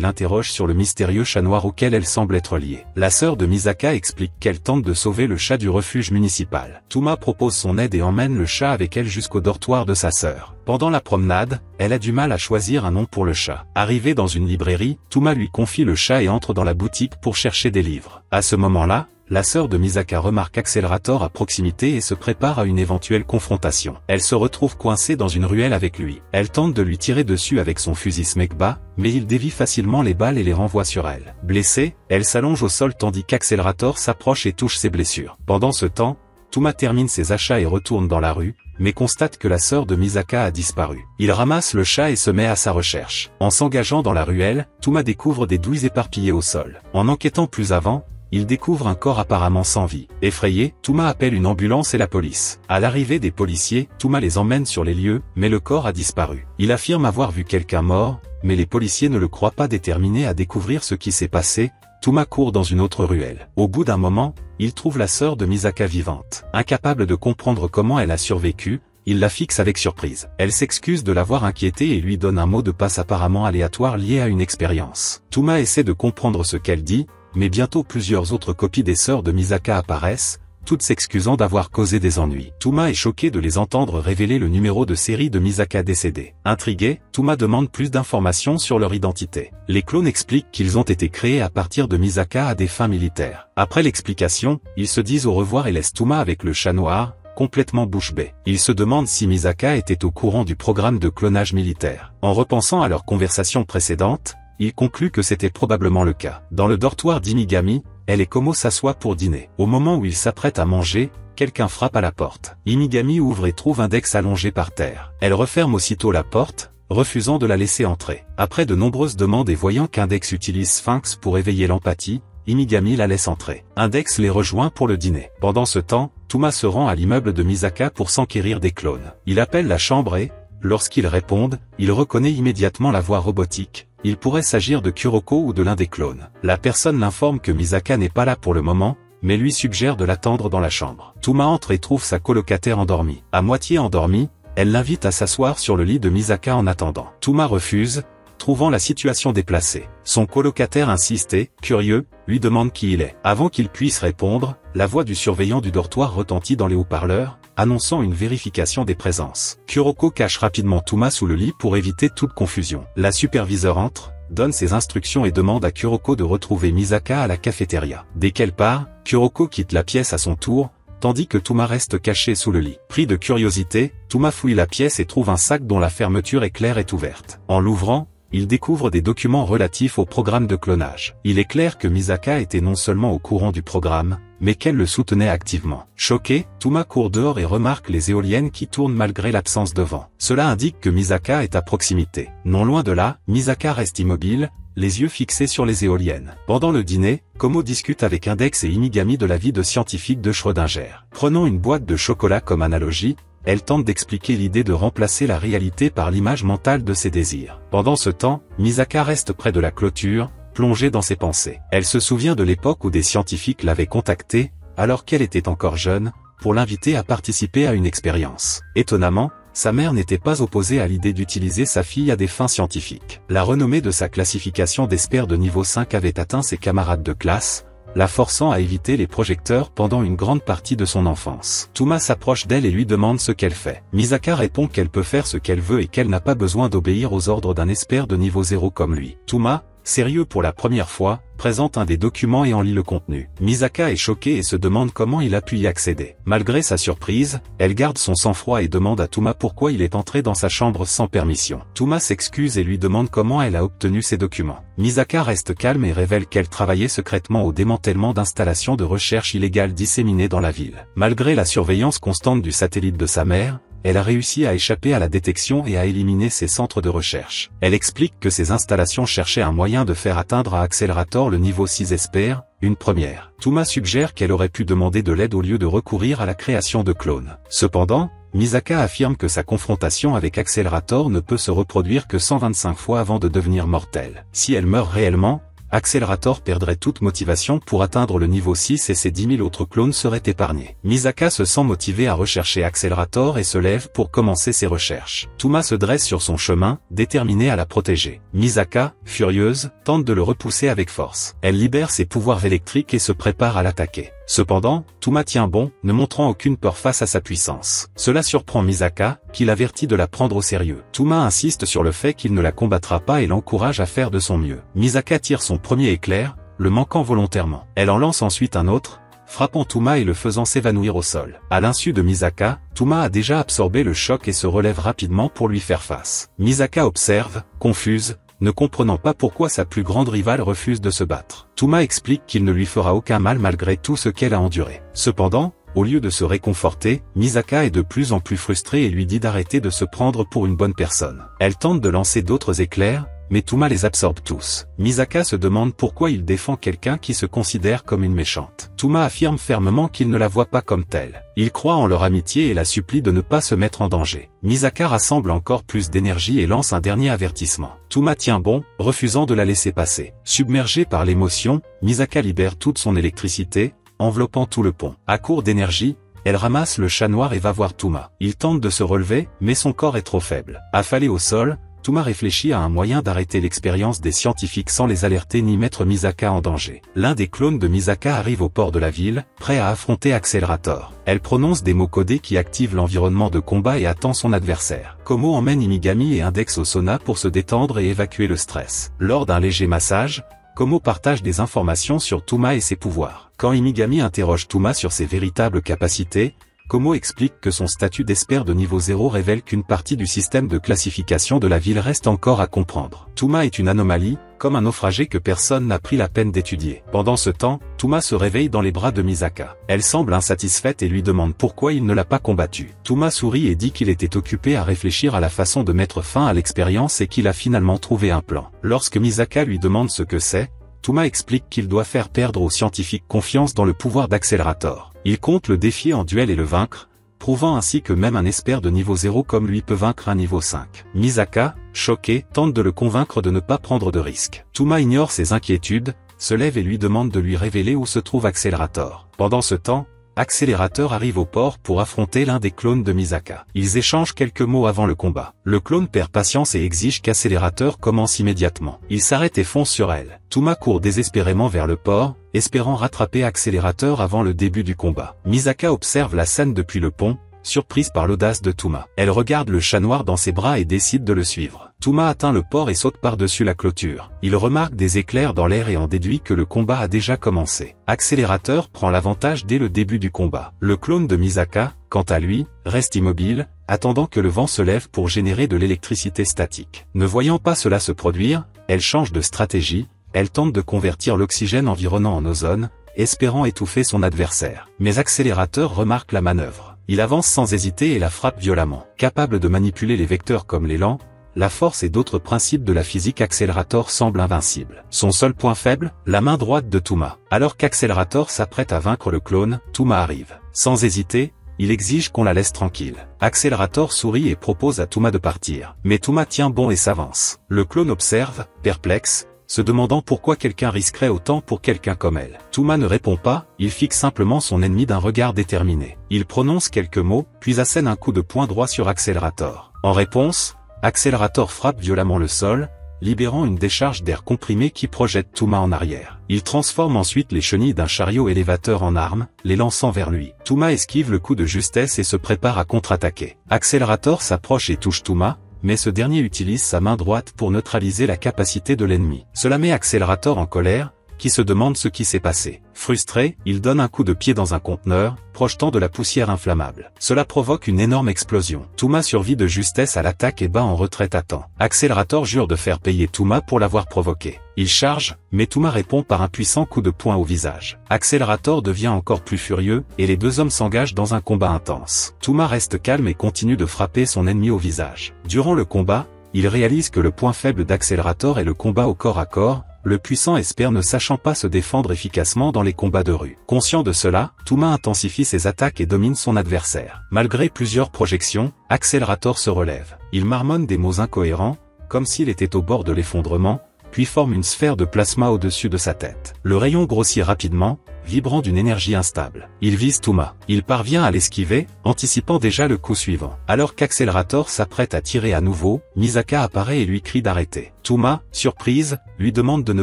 l'interroge sur le mystérieux chat noir auquel elle semble être liée. La sœur de Misaka explique qu'elle tente de sauver le chat du refuge municipal. Touma propose son aide et emmène le chat avec elle jusqu'au dortoir de sa sœur. Pendant la promenade, elle a du mal à choisir un nom pour le chat. Arrivé dans une librairie, Touma lui confie le chat et entre dans la boutique pour chercher des livres. À ce moment-là, la sœur de Misaka remarque Accélérateur à proximité et se prépare à une éventuelle confrontation. Elle se retrouve coincée dans une ruelle avec lui. Elle tente de lui tirer dessus avec son fusil Smekba, mais il dévie facilement les balles et les renvoie sur elle. Blessée, elle s'allonge au sol tandis qu'Accélérateur s'approche et touche ses blessures. Pendant ce temps, Touma termine ses achats et retourne dans la rue, mais constate que la sœur de Misaka a disparu. Il ramasse le chat et se met à sa recherche. En s'engageant dans la ruelle, Touma découvre des douilles éparpillées au sol. En enquêtant plus avant, il découvre un corps apparemment sans vie. Effrayé, Touma appelle une ambulance et la police. À l'arrivée des policiers, Touma les emmène sur les lieux, mais le corps a disparu. Il affirme avoir vu quelqu'un mort, mais les policiers ne le croient pas. Déterminés à découvrir ce qui s'est passé, Touma court dans une autre ruelle. Au bout d'un moment, il trouve la sœur de Misaka vivante. Incapable de comprendre comment elle a survécu, il la fixe avec surprise. Elle s'excuse de l'avoir inquiété et lui donne un mot de passe apparemment aléatoire lié à une expérience. Touma essaie de comprendre ce qu'elle dit, mais bientôt plusieurs autres copies des sœurs de Misaka apparaissent, toutes s'excusant d'avoir causé des ennuis. Touma est choqué de les entendre révéler le numéro de série de Misaka décédée. Intrigué, Touma demande plus d'informations sur leur identité. Les clones expliquent qu'ils ont été créés à partir de Misaka à des fins militaires. Après l'explication, ils se disent au revoir et laissent Touma avec le chat noir, complètement bouche bée. Ils se demandent si Misaka était au courant du programme de clonage militaire. En repensant à leur conversation précédente, il conclut que c'était probablement le cas. Dans le dortoir d'Imigami, elle et Komo s'assoient pour dîner. Au moment où ils s'apprêtent à manger, quelqu'un frappe à la porte. Imigami ouvre et trouve un Dex allongé par terre. Elle referme aussitôt la porte, refusant de la laisser entrer. Après de nombreuses demandes et voyant qu'Index utilise Sphinx pour éveiller l'empathie, Imigami la laisse entrer. Index les rejoint pour le dîner. Pendant ce temps, Touma se rend à l'immeuble de Misaka pour s'enquérir des clones. Il appelle la chambre et, lorsqu'ils répondent, il reconnaît immédiatement la voix robotique. Il pourrait s'agir de Kuroko ou de l'un des clones. La personne l'informe que Misaka n'est pas là pour le moment, mais lui suggère de l'attendre dans la chambre. Touma entre et trouve sa colocataire endormie. À moitié endormie, elle l'invite à s'asseoir sur le lit de Misaka en attendant. Touma refuse, trouvant la situation déplacée. Son colocataire insiste et, curieux, lui demande qui il est. Avant qu'il puisse répondre, la voix du surveillant du dortoir retentit dans les haut-parleurs, annonçant une vérification des présences. Kuroko cache rapidement Touma sous le lit pour éviter toute confusion. La superviseure entre, donne ses instructions et demande à Kuroko de retrouver Misaka à la cafétéria. Dès qu'elle part, Kuroko quitte la pièce à son tour, tandis que Touma reste caché sous le lit. Pris de curiosité, Touma fouille la pièce et trouve un sac dont la fermeture éclair est ouverte. En l'ouvrant, il découvre des documents relatifs au programme de clonage. Il est clair que Misaka était non seulement au courant du programme, mais qu'elle le soutenait activement. Choqué, Touma court dehors et remarque les éoliennes qui tournent malgré l'absence de vent. Cela indique que Misaka est à proximité. Non loin de là, Misaka reste immobile, les yeux fixés sur les éoliennes. Pendant le dîner, Komo discute avec Index et Imigami de la vie de scientifique de Schrödinger. Prenant une boîte de chocolat comme analogie, elle tente d'expliquer l'idée de remplacer la réalité par l'image mentale de ses désirs. Pendant ce temps, Misaka reste près de la clôture, plongée dans ses pensées. Elle se souvient de l'époque où des scientifiques l'avaient contactée, alors qu'elle était encore jeune, pour l'inviter à participer à une expérience. Étonnamment, sa mère n'était pas opposée à l'idée d'utiliser sa fille à des fins scientifiques. La renommée de sa classification d'espère de niveau 5 avait atteint ses camarades de classe, la forçant à éviter les projecteurs pendant une grande partie de son enfance. Touma s'approche d'elle et lui demande ce qu'elle fait. Misaka répond qu'elle peut faire ce qu'elle veut et qu'elle n'a pas besoin d'obéir aux ordres d'un expert de niveau 0 comme lui. Touma, sérieux pour la première fois, présente un des documents et en lit le contenu. Misaka est choquée et se demande comment il a pu y accéder. Malgré sa surprise, elle garde son sang-froid et demande à Touma pourquoi il est entré dans sa chambre sans permission. Touma s'excuse et lui demande comment elle a obtenu ces documents. Misaka reste calme et révèle qu'elle travaillait secrètement au démantèlement d'installations de recherche illégales disséminées dans la ville. Malgré la surveillance constante du satellite de sa mère, elle a réussi à échapper à la détection et à éliminer ses centres de recherche. Elle explique que ces installations cherchaient un moyen de faire atteindre à Accelerator le niveau 6 Esper, une première. Touma suggère qu'elle aurait pu demander de l'aide au lieu de recourir à la création de clones. Cependant, Misaka affirme que sa confrontation avec Accelerator ne peut se reproduire que 125 fois avant de devenir mortelle. Si elle meurt réellement, Accelerator perdrait toute motivation pour atteindre le niveau 6 et ses 10 000 autres clones seraient épargnés. Misaka se sent motivée à rechercher Accelerator et se lève pour commencer ses recherches. Touma se dresse sur son chemin, déterminée à la protéger. Misaka, furieuse, tente de le repousser avec force. Elle libère ses pouvoirs électriques et se prépare à l'attaquer. Cependant, Touma tient bon, ne montrant aucune peur face à sa puissance. Cela surprend Misaka, qui l'avertit de la prendre au sérieux. Touma insiste sur le fait qu'il ne la combattra pas et l'encourage à faire de son mieux. Misaka tire son premier éclair, le manquant volontairement. Elle en lance ensuite un autre, frappant Touma et le faisant s'évanouir au sol. À l'insu de Misaka, Touma a déjà absorbé le choc et se relève rapidement pour lui faire face. Misaka observe, confuse, ne comprenant pas pourquoi sa plus grande rivale refuse de se battre. Touma explique qu'il ne lui fera aucun mal malgré tout ce qu'elle a enduré. Cependant, au lieu de se réconforter, Misaka est de plus en plus frustrée et lui dit d'arrêter de se prendre pour une bonne personne. Elle tente de lancer d'autres éclairs, mais Touma les absorbe tous. Misaka se demande pourquoi il défend quelqu'un qui se considère comme une méchante. Touma affirme fermement qu'il ne la voit pas comme telle. Il croit en leur amitié et la supplie de ne pas se mettre en danger. Misaka rassemble encore plus d'énergie et lance un dernier avertissement. Touma tient bon, refusant de la laisser passer. Submergée par l'émotion, Misaka libère toute son électricité, enveloppant tout le pont. À court d'énergie, elle ramasse le chat noir et va voir Touma. Il tente de se relever, mais son corps est trop faible. Affalé au sol, Touma réfléchit à un moyen d'arrêter l'expérience des scientifiques sans les alerter ni mettre Misaka en danger. L'un des clones de Misaka arrive au port de la ville, prêt à affronter Accelerator. Elle prononce des mots codés qui activent l'environnement de combat et attend son adversaire. Komo emmène Inigami et Index au sauna pour se détendre et évacuer le stress. Lors d'un léger massage, Komo partage des informations sur Touma et ses pouvoirs. Quand Inigami interroge Touma sur ses véritables capacités, Komo explique que son statut d'expert de niveau 0 révèle qu'une partie du système de classification de la ville reste encore à comprendre. Touma est une anomalie, comme un naufragé que personne n'a pris la peine d'étudier. Pendant ce temps, Touma se réveille dans les bras de Misaka. Elle semble insatisfaite et lui demande pourquoi il ne l'a pas combattu. Touma sourit et dit qu'il était occupé à réfléchir à la façon de mettre fin à l'expérience et qu'il a finalement trouvé un plan. Lorsque Misaka lui demande ce que c'est, Touma explique qu'il doit faire perdre aux scientifiques confiance dans le pouvoir d'Accelerator. Il compte le défier en duel et le vaincre, prouvant ainsi que même un expert de niveau 0 comme lui peut vaincre un niveau 5. Misaka, choqué, tente de le convaincre de ne pas prendre de risques. Touma ignore ses inquiétudes, se lève et lui demande de lui révéler où se trouve Accelerator. Pendant ce temps, Accelerator arrive au port pour affronter l'un des clones de Misaka. Ils échangent quelques mots avant le combat. Le clone perd patience et exige qu'Accelerator commence immédiatement. Il s'arrête et fonce sur elle. Touma court désespérément vers le port, espérant rattraper Accelerator avant le début du combat. Misaka observe la scène depuis le pont, surprise par l'audace de Touma. Elle regarde le chat noir dans ses bras et décide de le suivre. Touma atteint le port et saute par-dessus la clôture. Il remarque des éclairs dans l'air et en déduit que le combat a déjà commencé. Accelerator prend l'avantage dès le début du combat. Le clone de Misaka, quant à lui, reste immobile, attendant que le vent se lève pour générer de l'électricité statique. Ne voyant pas cela se produire, elle change de stratégie, elle tente de convertir l'oxygène environnant en ozone, espérant étouffer son adversaire. Mais Accelerator remarque la manœuvre. Il avance sans hésiter et la frappe violemment. Capable de manipuler les vecteurs comme l'élan, la force et d'autres principes de la physique, Accelerator semble invincible. Son seul point faible, la main droite de Touma. Alors qu'Accelerator s'apprête à vaincre le clone, Touma arrive. Sans hésiter, il exige qu'on la laisse tranquille. Accelerator sourit et propose à Touma de partir. Mais Touma tient bon et s'avance. Le clone observe, perplexe, se demandant pourquoi quelqu'un risquerait autant pour quelqu'un comme elle. Touma ne répond pas, il fixe simplement son ennemi d'un regard déterminé. Il prononce quelques mots, puis assène un coup de poing droit sur Accelerator. En réponse, Accelerator frappe violemment le sol, libérant une décharge d'air comprimé qui projette Touma en arrière. Il transforme ensuite les chenilles d'un chariot élévateur en armes, les lançant vers lui. Touma esquive le coup de justesse et se prépare à contre-attaquer. Accelerator s'approche et touche Touma, mais ce dernier utilise sa main droite pour neutraliser la capacité de l'ennemi. Cela met Accelerator en colère, qui se demande ce qui s'est passé. Frustré, il donne un coup de pied dans un conteneur, projetant de la poussière inflammable. Cela provoque une énorme explosion. Touma survit de justesse à l'attaque et bat en retraite à temps. Accelerator jure de faire payer Touma pour l'avoir provoqué. Il charge, mais Touma répond par un puissant coup de poing au visage. Accelerator devient encore plus furieux, et les deux hommes s'engagent dans un combat intense. Touma reste calme et continue de frapper son ennemi au visage. Durant le combat, il réalise que le point faible d'Accelerator est le combat au corps à corps, le puissant espère ne sachant pas se défendre efficacement dans les combats de rue. Conscient de cela, Touma intensifie ses attaques et domine son adversaire. Malgré plusieurs projections, Accelerator se relève. Il marmonne des mots incohérents, comme s'il était au bord de l'effondrement, puis forme une sphère de plasma au-dessus de sa tête. Le rayon grossit rapidement, vibrant d'une énergie instable. Il vise Touma. Il parvient à l'esquiver, anticipant déjà le coup suivant. Alors qu'Accelerator s'apprête à tirer à nouveau, Misaka apparaît et lui crie d'arrêter. Touma, surprise, lui demande de ne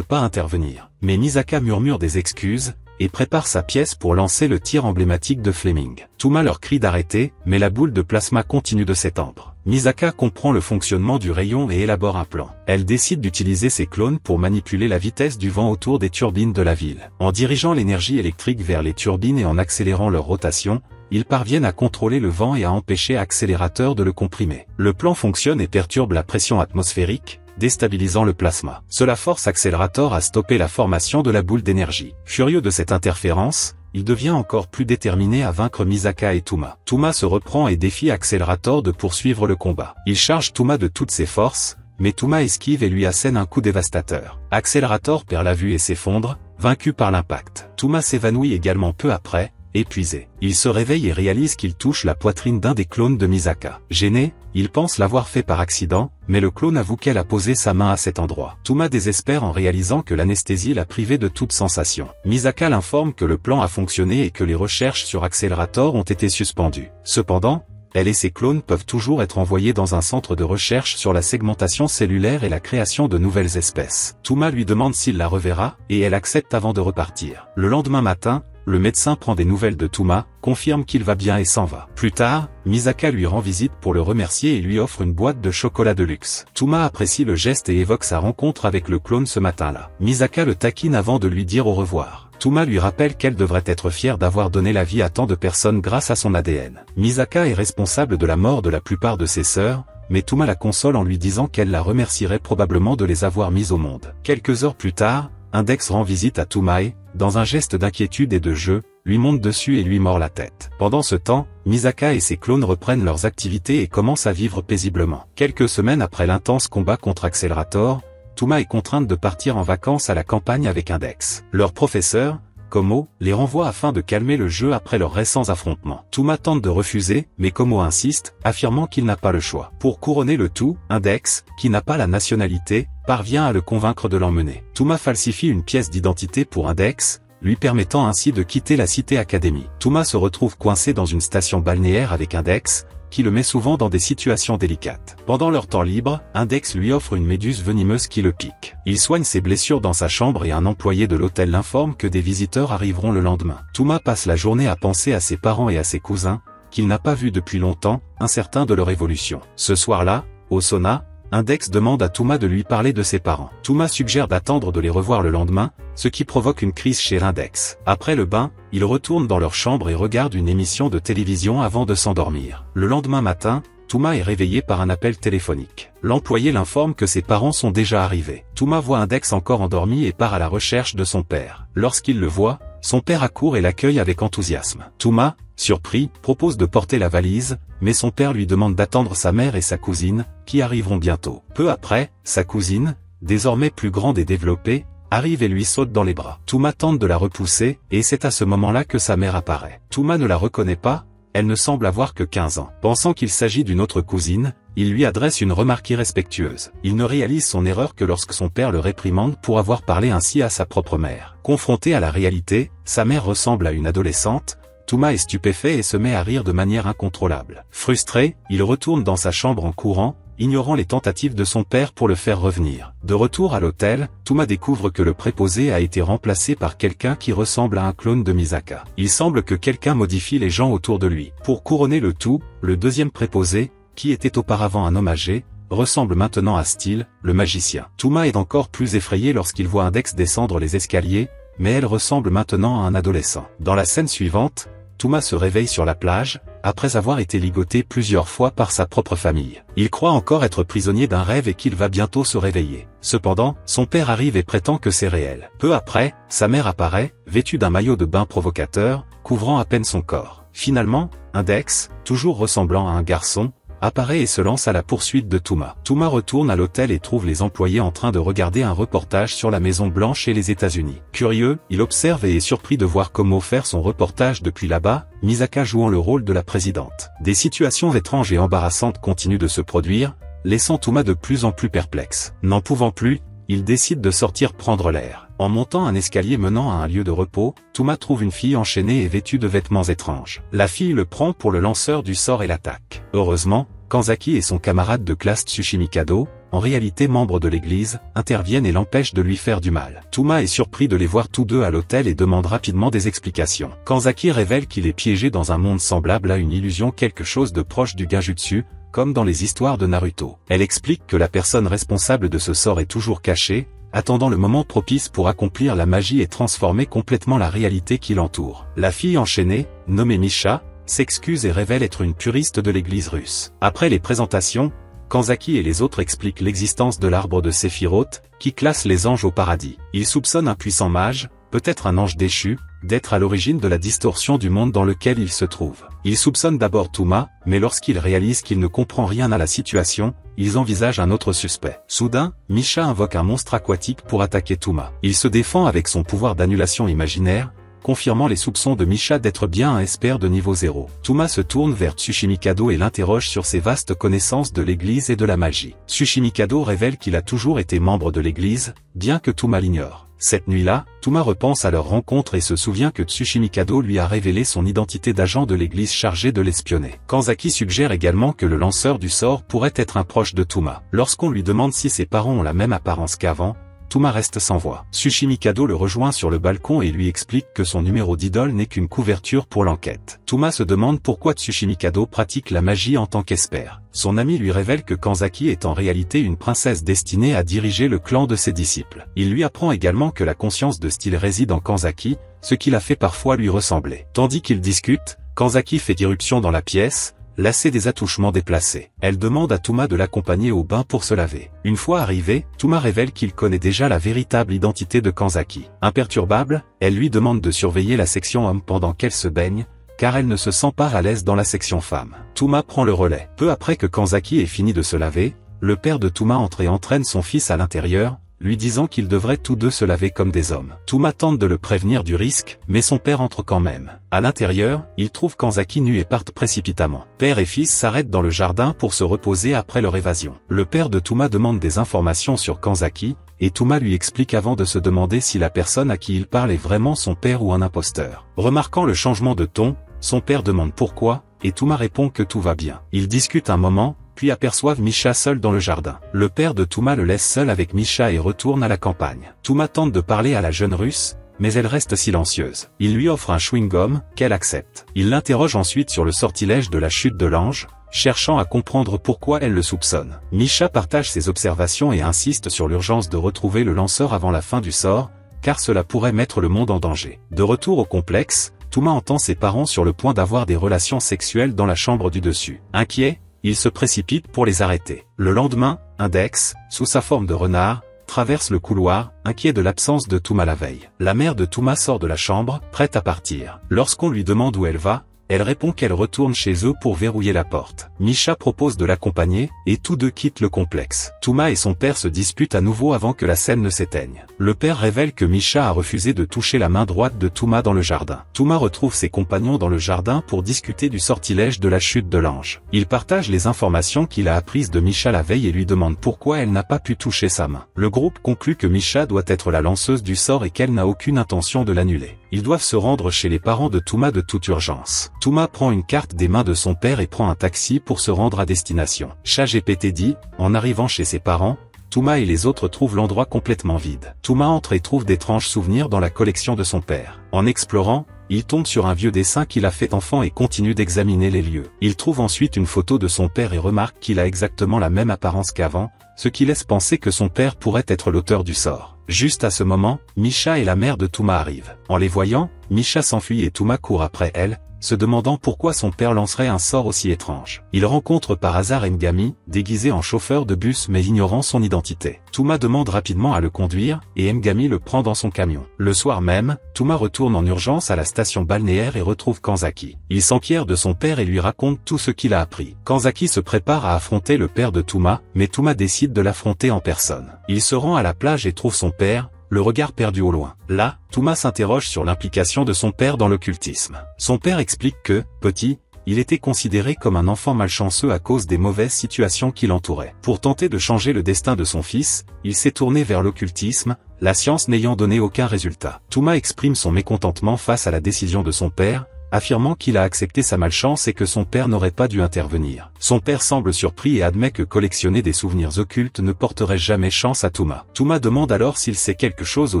pas intervenir. Mais Misaka murmure des excuses, et prépare sa pièce pour lancer le tir emblématique de Fleming. Touma leur crie d'arrêter, mais la boule de plasma continue de s'étendre. Misaka comprend le fonctionnement du rayon et élabore un plan. Elle décide d'utiliser ses clones pour manipuler la vitesse du vent autour des turbines de la ville. En dirigeant l'énergie électrique vers les turbines et en accélérant leur rotation, ils parviennent à contrôler le vent et à empêcher Accelerator de le comprimer. Le plan fonctionne et perturbe la pression atmosphérique, déstabilisant le plasma. Cela force Accelerator à stopper la formation de la boule d'énergie. Furieux de cette interférence, il devient encore plus déterminé à vaincre Misaka et Touma. Touma se reprend et défie Accelerator de poursuivre le combat. Il charge Touma de toutes ses forces, mais Touma esquive et lui assène un coup dévastateur. Accelerator perd la vue et s'effondre, vaincu par l'impact. Touma s'évanouit également peu après, épuisé. Il se réveille et réalise qu'il touche la poitrine d'un des clones de Misaka. Gêné, il pense l'avoir fait par accident, mais le clone avoue qu'elle a posé sa main à cet endroit. Touma désespère en réalisant que l'anesthésie l'a privé de toute sensation. Misaka l'informe que le plan a fonctionné et que les recherches sur Accelerator ont été suspendues. Cependant, elle et ses clones peuvent toujours être envoyés dans un centre de recherche sur la segmentation cellulaire et la création de nouvelles espèces. Touma lui demande s'il la reverra, et elle accepte avant de repartir. Le lendemain matin, le médecin prend des nouvelles de Touma, confirme qu'il va bien et s'en va. Plus tard, Misaka lui rend visite pour le remercier et lui offre une boîte de chocolat de luxe. Touma apprécie le geste et évoque sa rencontre avec le clone ce matin-là. Misaka le taquine avant de lui dire au revoir. Touma lui rappelle qu'elle devrait être fière d'avoir donné la vie à tant de personnes grâce à son ADN. Misaka est responsable de la mort de la plupart de ses sœurs, mais Touma la console en lui disant qu'elle la remercierait probablement de les avoir mises au monde. Quelques heures plus tard, Index rend visite à Touma et, dans un geste d'inquiétude et de jeu, lui monte dessus et lui mord la tête. Pendant ce temps, Misaka et ses clones reprennent leurs activités et commencent à vivre paisiblement. Quelques semaines après l'intense combat contre Accelerator, Touma est contrainte de partir en vacances à la campagne avec Index. Leur professeur, Komo, les renvoie afin de calmer le jeu après leurs récents affrontements. Touma tente de refuser, mais Komo insiste, affirmant qu'il n'a pas le choix. Pour couronner le tout, Index, qui n'a pas la nationalité, parvient à le convaincre de l'emmener. Touma falsifie une pièce d'identité pour Index, lui permettant ainsi de quitter la Cité Académie. Touma se retrouve coincé dans une station balnéaire avec Index, qui le met souvent dans des situations délicates. Pendant leur temps libre, Index lui offre une méduse venimeuse qui le pique. Il soigne ses blessures dans sa chambre et un employé de l'hôtel l'informe que des visiteurs arriveront le lendemain. Touma passe la journée à penser à ses parents et à ses cousins, qu'il n'a pas vus depuis longtemps, incertain de leur évolution. Ce soir-là, au sauna, Index demande à Touma de lui parler de ses parents. Touma suggère d'attendre de les revoir le lendemain, ce qui provoque une crise chez Index. Après le bain, ils retournent dans leur chambre et regardent une émission de télévision avant de s'endormir. Le lendemain matin, Touma est réveillé par un appel téléphonique. L'employé l'informe que ses parents sont déjà arrivés. Touma voit Index encore endormi et part à la recherche de son père. Lorsqu'il le voit, son père accourt et l'accueille avec enthousiasme. Touma, surpris, propose de porter la valise, mais son père lui demande d'attendre sa mère et sa cousine, qui arriveront bientôt. Peu après, sa cousine, désormais plus grande et développée, arrive et lui saute dans les bras. Touma tente de la repousser, et c'est à ce moment-là que sa mère apparaît. Touma ne la reconnaît pas, elle ne semble avoir que 15 ans. Pensant qu'il s'agit d'une autre cousine, il lui adresse une remarque irrespectueuse. Il ne réalise son erreur que lorsque son père le réprimande pour avoir parlé ainsi à sa propre mère. Confronté à la réalité, sa mère ressemble à une adolescente. Touma est stupéfait et se met à rire de manière incontrôlable. Frustré, il retourne dans sa chambre en courant, ignorant les tentatives de son père pour le faire revenir. De retour à l'hôtel, Touma découvre que le préposé a été remplacé par quelqu'un qui ressemble à un clone de Misaka. Il semble que quelqu'un modifie les gens autour de lui. Pour couronner le tout, le deuxième préposé, qui était auparavant un homme âgé, ressemble maintenant à Steel, le magicien. Touma est encore plus effrayé lorsqu'il voit Index descendre les escaliers, mais elle ressemble maintenant à un adolescent. Dans la scène suivante, Touma se réveille sur la plage, après avoir été ligoté plusieurs fois par sa propre famille. Il croit encore être prisonnier d'un rêve et qu'il va bientôt se réveiller. Cependant, son père arrive et prétend que c'est réel. Peu après, sa mère apparaît, vêtue d'un maillot de bain provocateur, couvrant à peine son corps. Finalement, Index, toujours ressemblant à un garçon, apparaît et se lance à la poursuite de Touma. Touma retourne à l'hôtel et trouve les employés en train de regarder un reportage sur la Maison Blanche et les États-Unis. Curieux, il observe et est surpris de voir Komo faire son reportage depuis là-bas, Misaka jouant le rôle de la présidente. Des situations étranges et embarrassantes continuent de se produire, laissant Touma de plus en plus perplexe. N'en pouvant plus, il décide de sortir prendre l'air. En montant un escalier menant à un lieu de repos, Touma trouve une fille enchaînée et vêtue de vêtements étranges. La fille le prend pour le lanceur du sort et l'attaque. Heureusement, Kanzaki et son camarade de classe Tsushimikado, en réalité membre de l'église, interviennent et l'empêchent de lui faire du mal. Touma est surpris de les voir tous deux à l'hôtel et demande rapidement des explications. Kanzaki révèle qu'il est piégé dans un monde semblable à une illusion, quelque chose de proche du Genjutsu, comme dans les histoires de Naruto. Elle explique que la personne responsable de ce sort est toujours cachée, attendant le moment propice pour accomplir la magie et transformer complètement la réalité qui l'entoure. La fille enchaînée, nommée Misha, s'excuse et révèle être une puriste de l'église russe. Après les présentations, Kanzaki et les autres expliquent l'existence de l'arbre de Sephiroth, qui classe les anges au paradis. Ils soupçonnent un puissant mage, peut-être un ange déchu, d'être à l'origine de la distorsion du monde dans lequel il se trouve. Ils soupçonnent d'abord Touma, mais lorsqu'ils réalisent qu'il ne comprend rien à la situation, ils envisagent un autre suspect. Soudain, Misha invoque un monstre aquatique pour attaquer Touma. Il se défend avec son pouvoir d'annulation imaginaire, confirmant les soupçons de Misha d'être bien un expert de niveau 0. Touma se tourne vers Tsushimikado et l'interroge sur ses vastes connaissances de l'église et de la magie. Tsushimikado révèle qu'il a toujours été membre de l'église, bien que Touma l'ignore. Cette nuit-là, Touma repense à leur rencontre et se souvient que Tsushimikado lui a révélé son identité d'agent de l'église chargé de l'espionner. Kanzaki suggère également que le lanceur du sort pourrait être un proche de Touma. Lorsqu'on lui demande si ses parents ont la même apparence qu'avant, Touma reste sans voix. Tsushimikado le rejoint sur le balcon et lui explique que son numéro d'idole n'est qu'une couverture pour l'enquête. Touma se demande pourquoi Tsushimikado pratique la magie en tant qu'expert. Son ami lui révèle que Kanzaki est en réalité une princesse destinée à diriger le clan de ses disciples. Il lui apprend également que la conscience de style réside en Kanzaki, ce qui la fait parfois lui ressembler. Tandis qu'ils discutent, Kanzaki fait irruption dans la pièce, lassée des attouchements déplacés. Elle demande à Touma de l'accompagner au bain pour se laver. Une fois arrivé, Touma révèle qu'il connaît déjà la véritable identité de Kanzaki. Imperturbable, elle lui demande de surveiller la section homme pendant qu'elle se baigne, car elle ne se sent pas à l'aise dans la section femme. Touma prend le relais. Peu après que Kanzaki ait fini de se laver, le père de Touma entre et entraîne son fils à l'intérieur, lui disant qu'ils devraient tous deux se laver comme des hommes. Touma tente de le prévenir du risque, mais son père entre quand même. À l'intérieur, il trouve Kanzaki nu et partent précipitamment. Père et fils s'arrêtent dans le jardin pour se reposer après leur évasion. Le père de Touma demande des informations sur Kanzaki, et Touma lui explique avant de se demander si la personne à qui il parle est vraiment son père ou un imposteur. Remarquant le changement de ton, son père demande pourquoi, et Touma répond que tout va bien. Ils discutent un moment, puis aperçoivent Misha seul dans le jardin. Le père de Touma le laisse seul avec Misha et retourne à la campagne. Touma tente de parler à la jeune russe, mais elle reste silencieuse. Il lui offre un chewing-gum, qu'elle accepte. Il l'interroge ensuite sur le sortilège de la chute de l'ange, cherchant à comprendre pourquoi elle le soupçonne. Misha partage ses observations et insiste sur l'urgence de retrouver le lanceur avant la fin du sort, car cela pourrait mettre le monde en danger. De retour au complexe, Touma entend ses parents sur le point d'avoir des relations sexuelles dans la chambre du dessus. Inquiet, il se précipite pour les arrêter. Le lendemain, Index, sous sa forme de renard, traverse le couloir, inquiet de l'absence de Touma la veille. La mère de Touma sort de la chambre, prête à partir. Lorsqu'on lui demande où elle va, elle répond qu'elle retourne chez eux pour verrouiller la porte. Misha propose de l'accompagner, et tous deux quittent le complexe. Touma et son père se disputent à nouveau avant que la scène ne s'éteigne. Le père révèle que Misha a refusé de toucher la main droite de Touma dans le jardin. Touma retrouve ses compagnons dans le jardin pour discuter du sortilège de la chute de l'ange. Il partage les informations qu'il a apprises de Misha la veille et lui demande pourquoi elle n'a pas pu toucher sa main. Le groupe conclut que Misha doit être la lanceuse du sort et qu'elle n'a aucune intention de l'annuler. Ils doivent se rendre chez les parents de Touma de toute urgence. Touma prend une carte des mains de son père et prend un taxi pour se rendre à destination. ChatGPT dit, en arrivant chez ses parents, Touma et les autres trouvent l'endroit complètement vide. Touma entre et trouve d'étranges souvenirs dans la collection de son père. En explorant, il tombe sur un vieux dessin qu'il a fait enfant et continue d'examiner les lieux. Il trouve ensuite une photo de son père et remarque qu'il a exactement la même apparence qu'avant, ce qui laisse penser que son père pourrait être l'auteur du sort. Juste à ce moment, Misha et la mère de Touma arrivent. En les voyant, Misha s'enfuit et Touma court après elle, se demandant pourquoi son père lancerait un sort aussi étrange. Il rencontre par hasard Mgami, déguisé en chauffeur de bus mais ignorant son identité. Touma demande rapidement à le conduire, et Mgami le prend dans son camion. Le soir même, Touma retourne en urgence à la station balnéaire et retrouve Kanzaki. Il s'enquiert de son père et lui raconte tout ce qu'il a appris. Kanzaki se prépare à affronter le père de Touma, mais Touma décide de l'affronter en personne. Il se rend à la plage et trouve son père, le regard perdu au loin. Là, Touma s'interroge sur l'implication de son père dans l'occultisme. Son père explique que, petit, il était considéré comme un enfant malchanceux à cause des mauvaises situations qui l'entouraient. Pour tenter de changer le destin de son fils, il s'est tourné vers l'occultisme, la science n'ayant donné aucun résultat. Touma exprime son mécontentement face à la décision de son père, affirmant qu'il a accepté sa malchance et que son père n'aurait pas dû intervenir. Son père semble surpris et admet que collectionner des souvenirs occultes ne porterait jamais chance à Touma. Touma demande alors s'il sait quelque chose au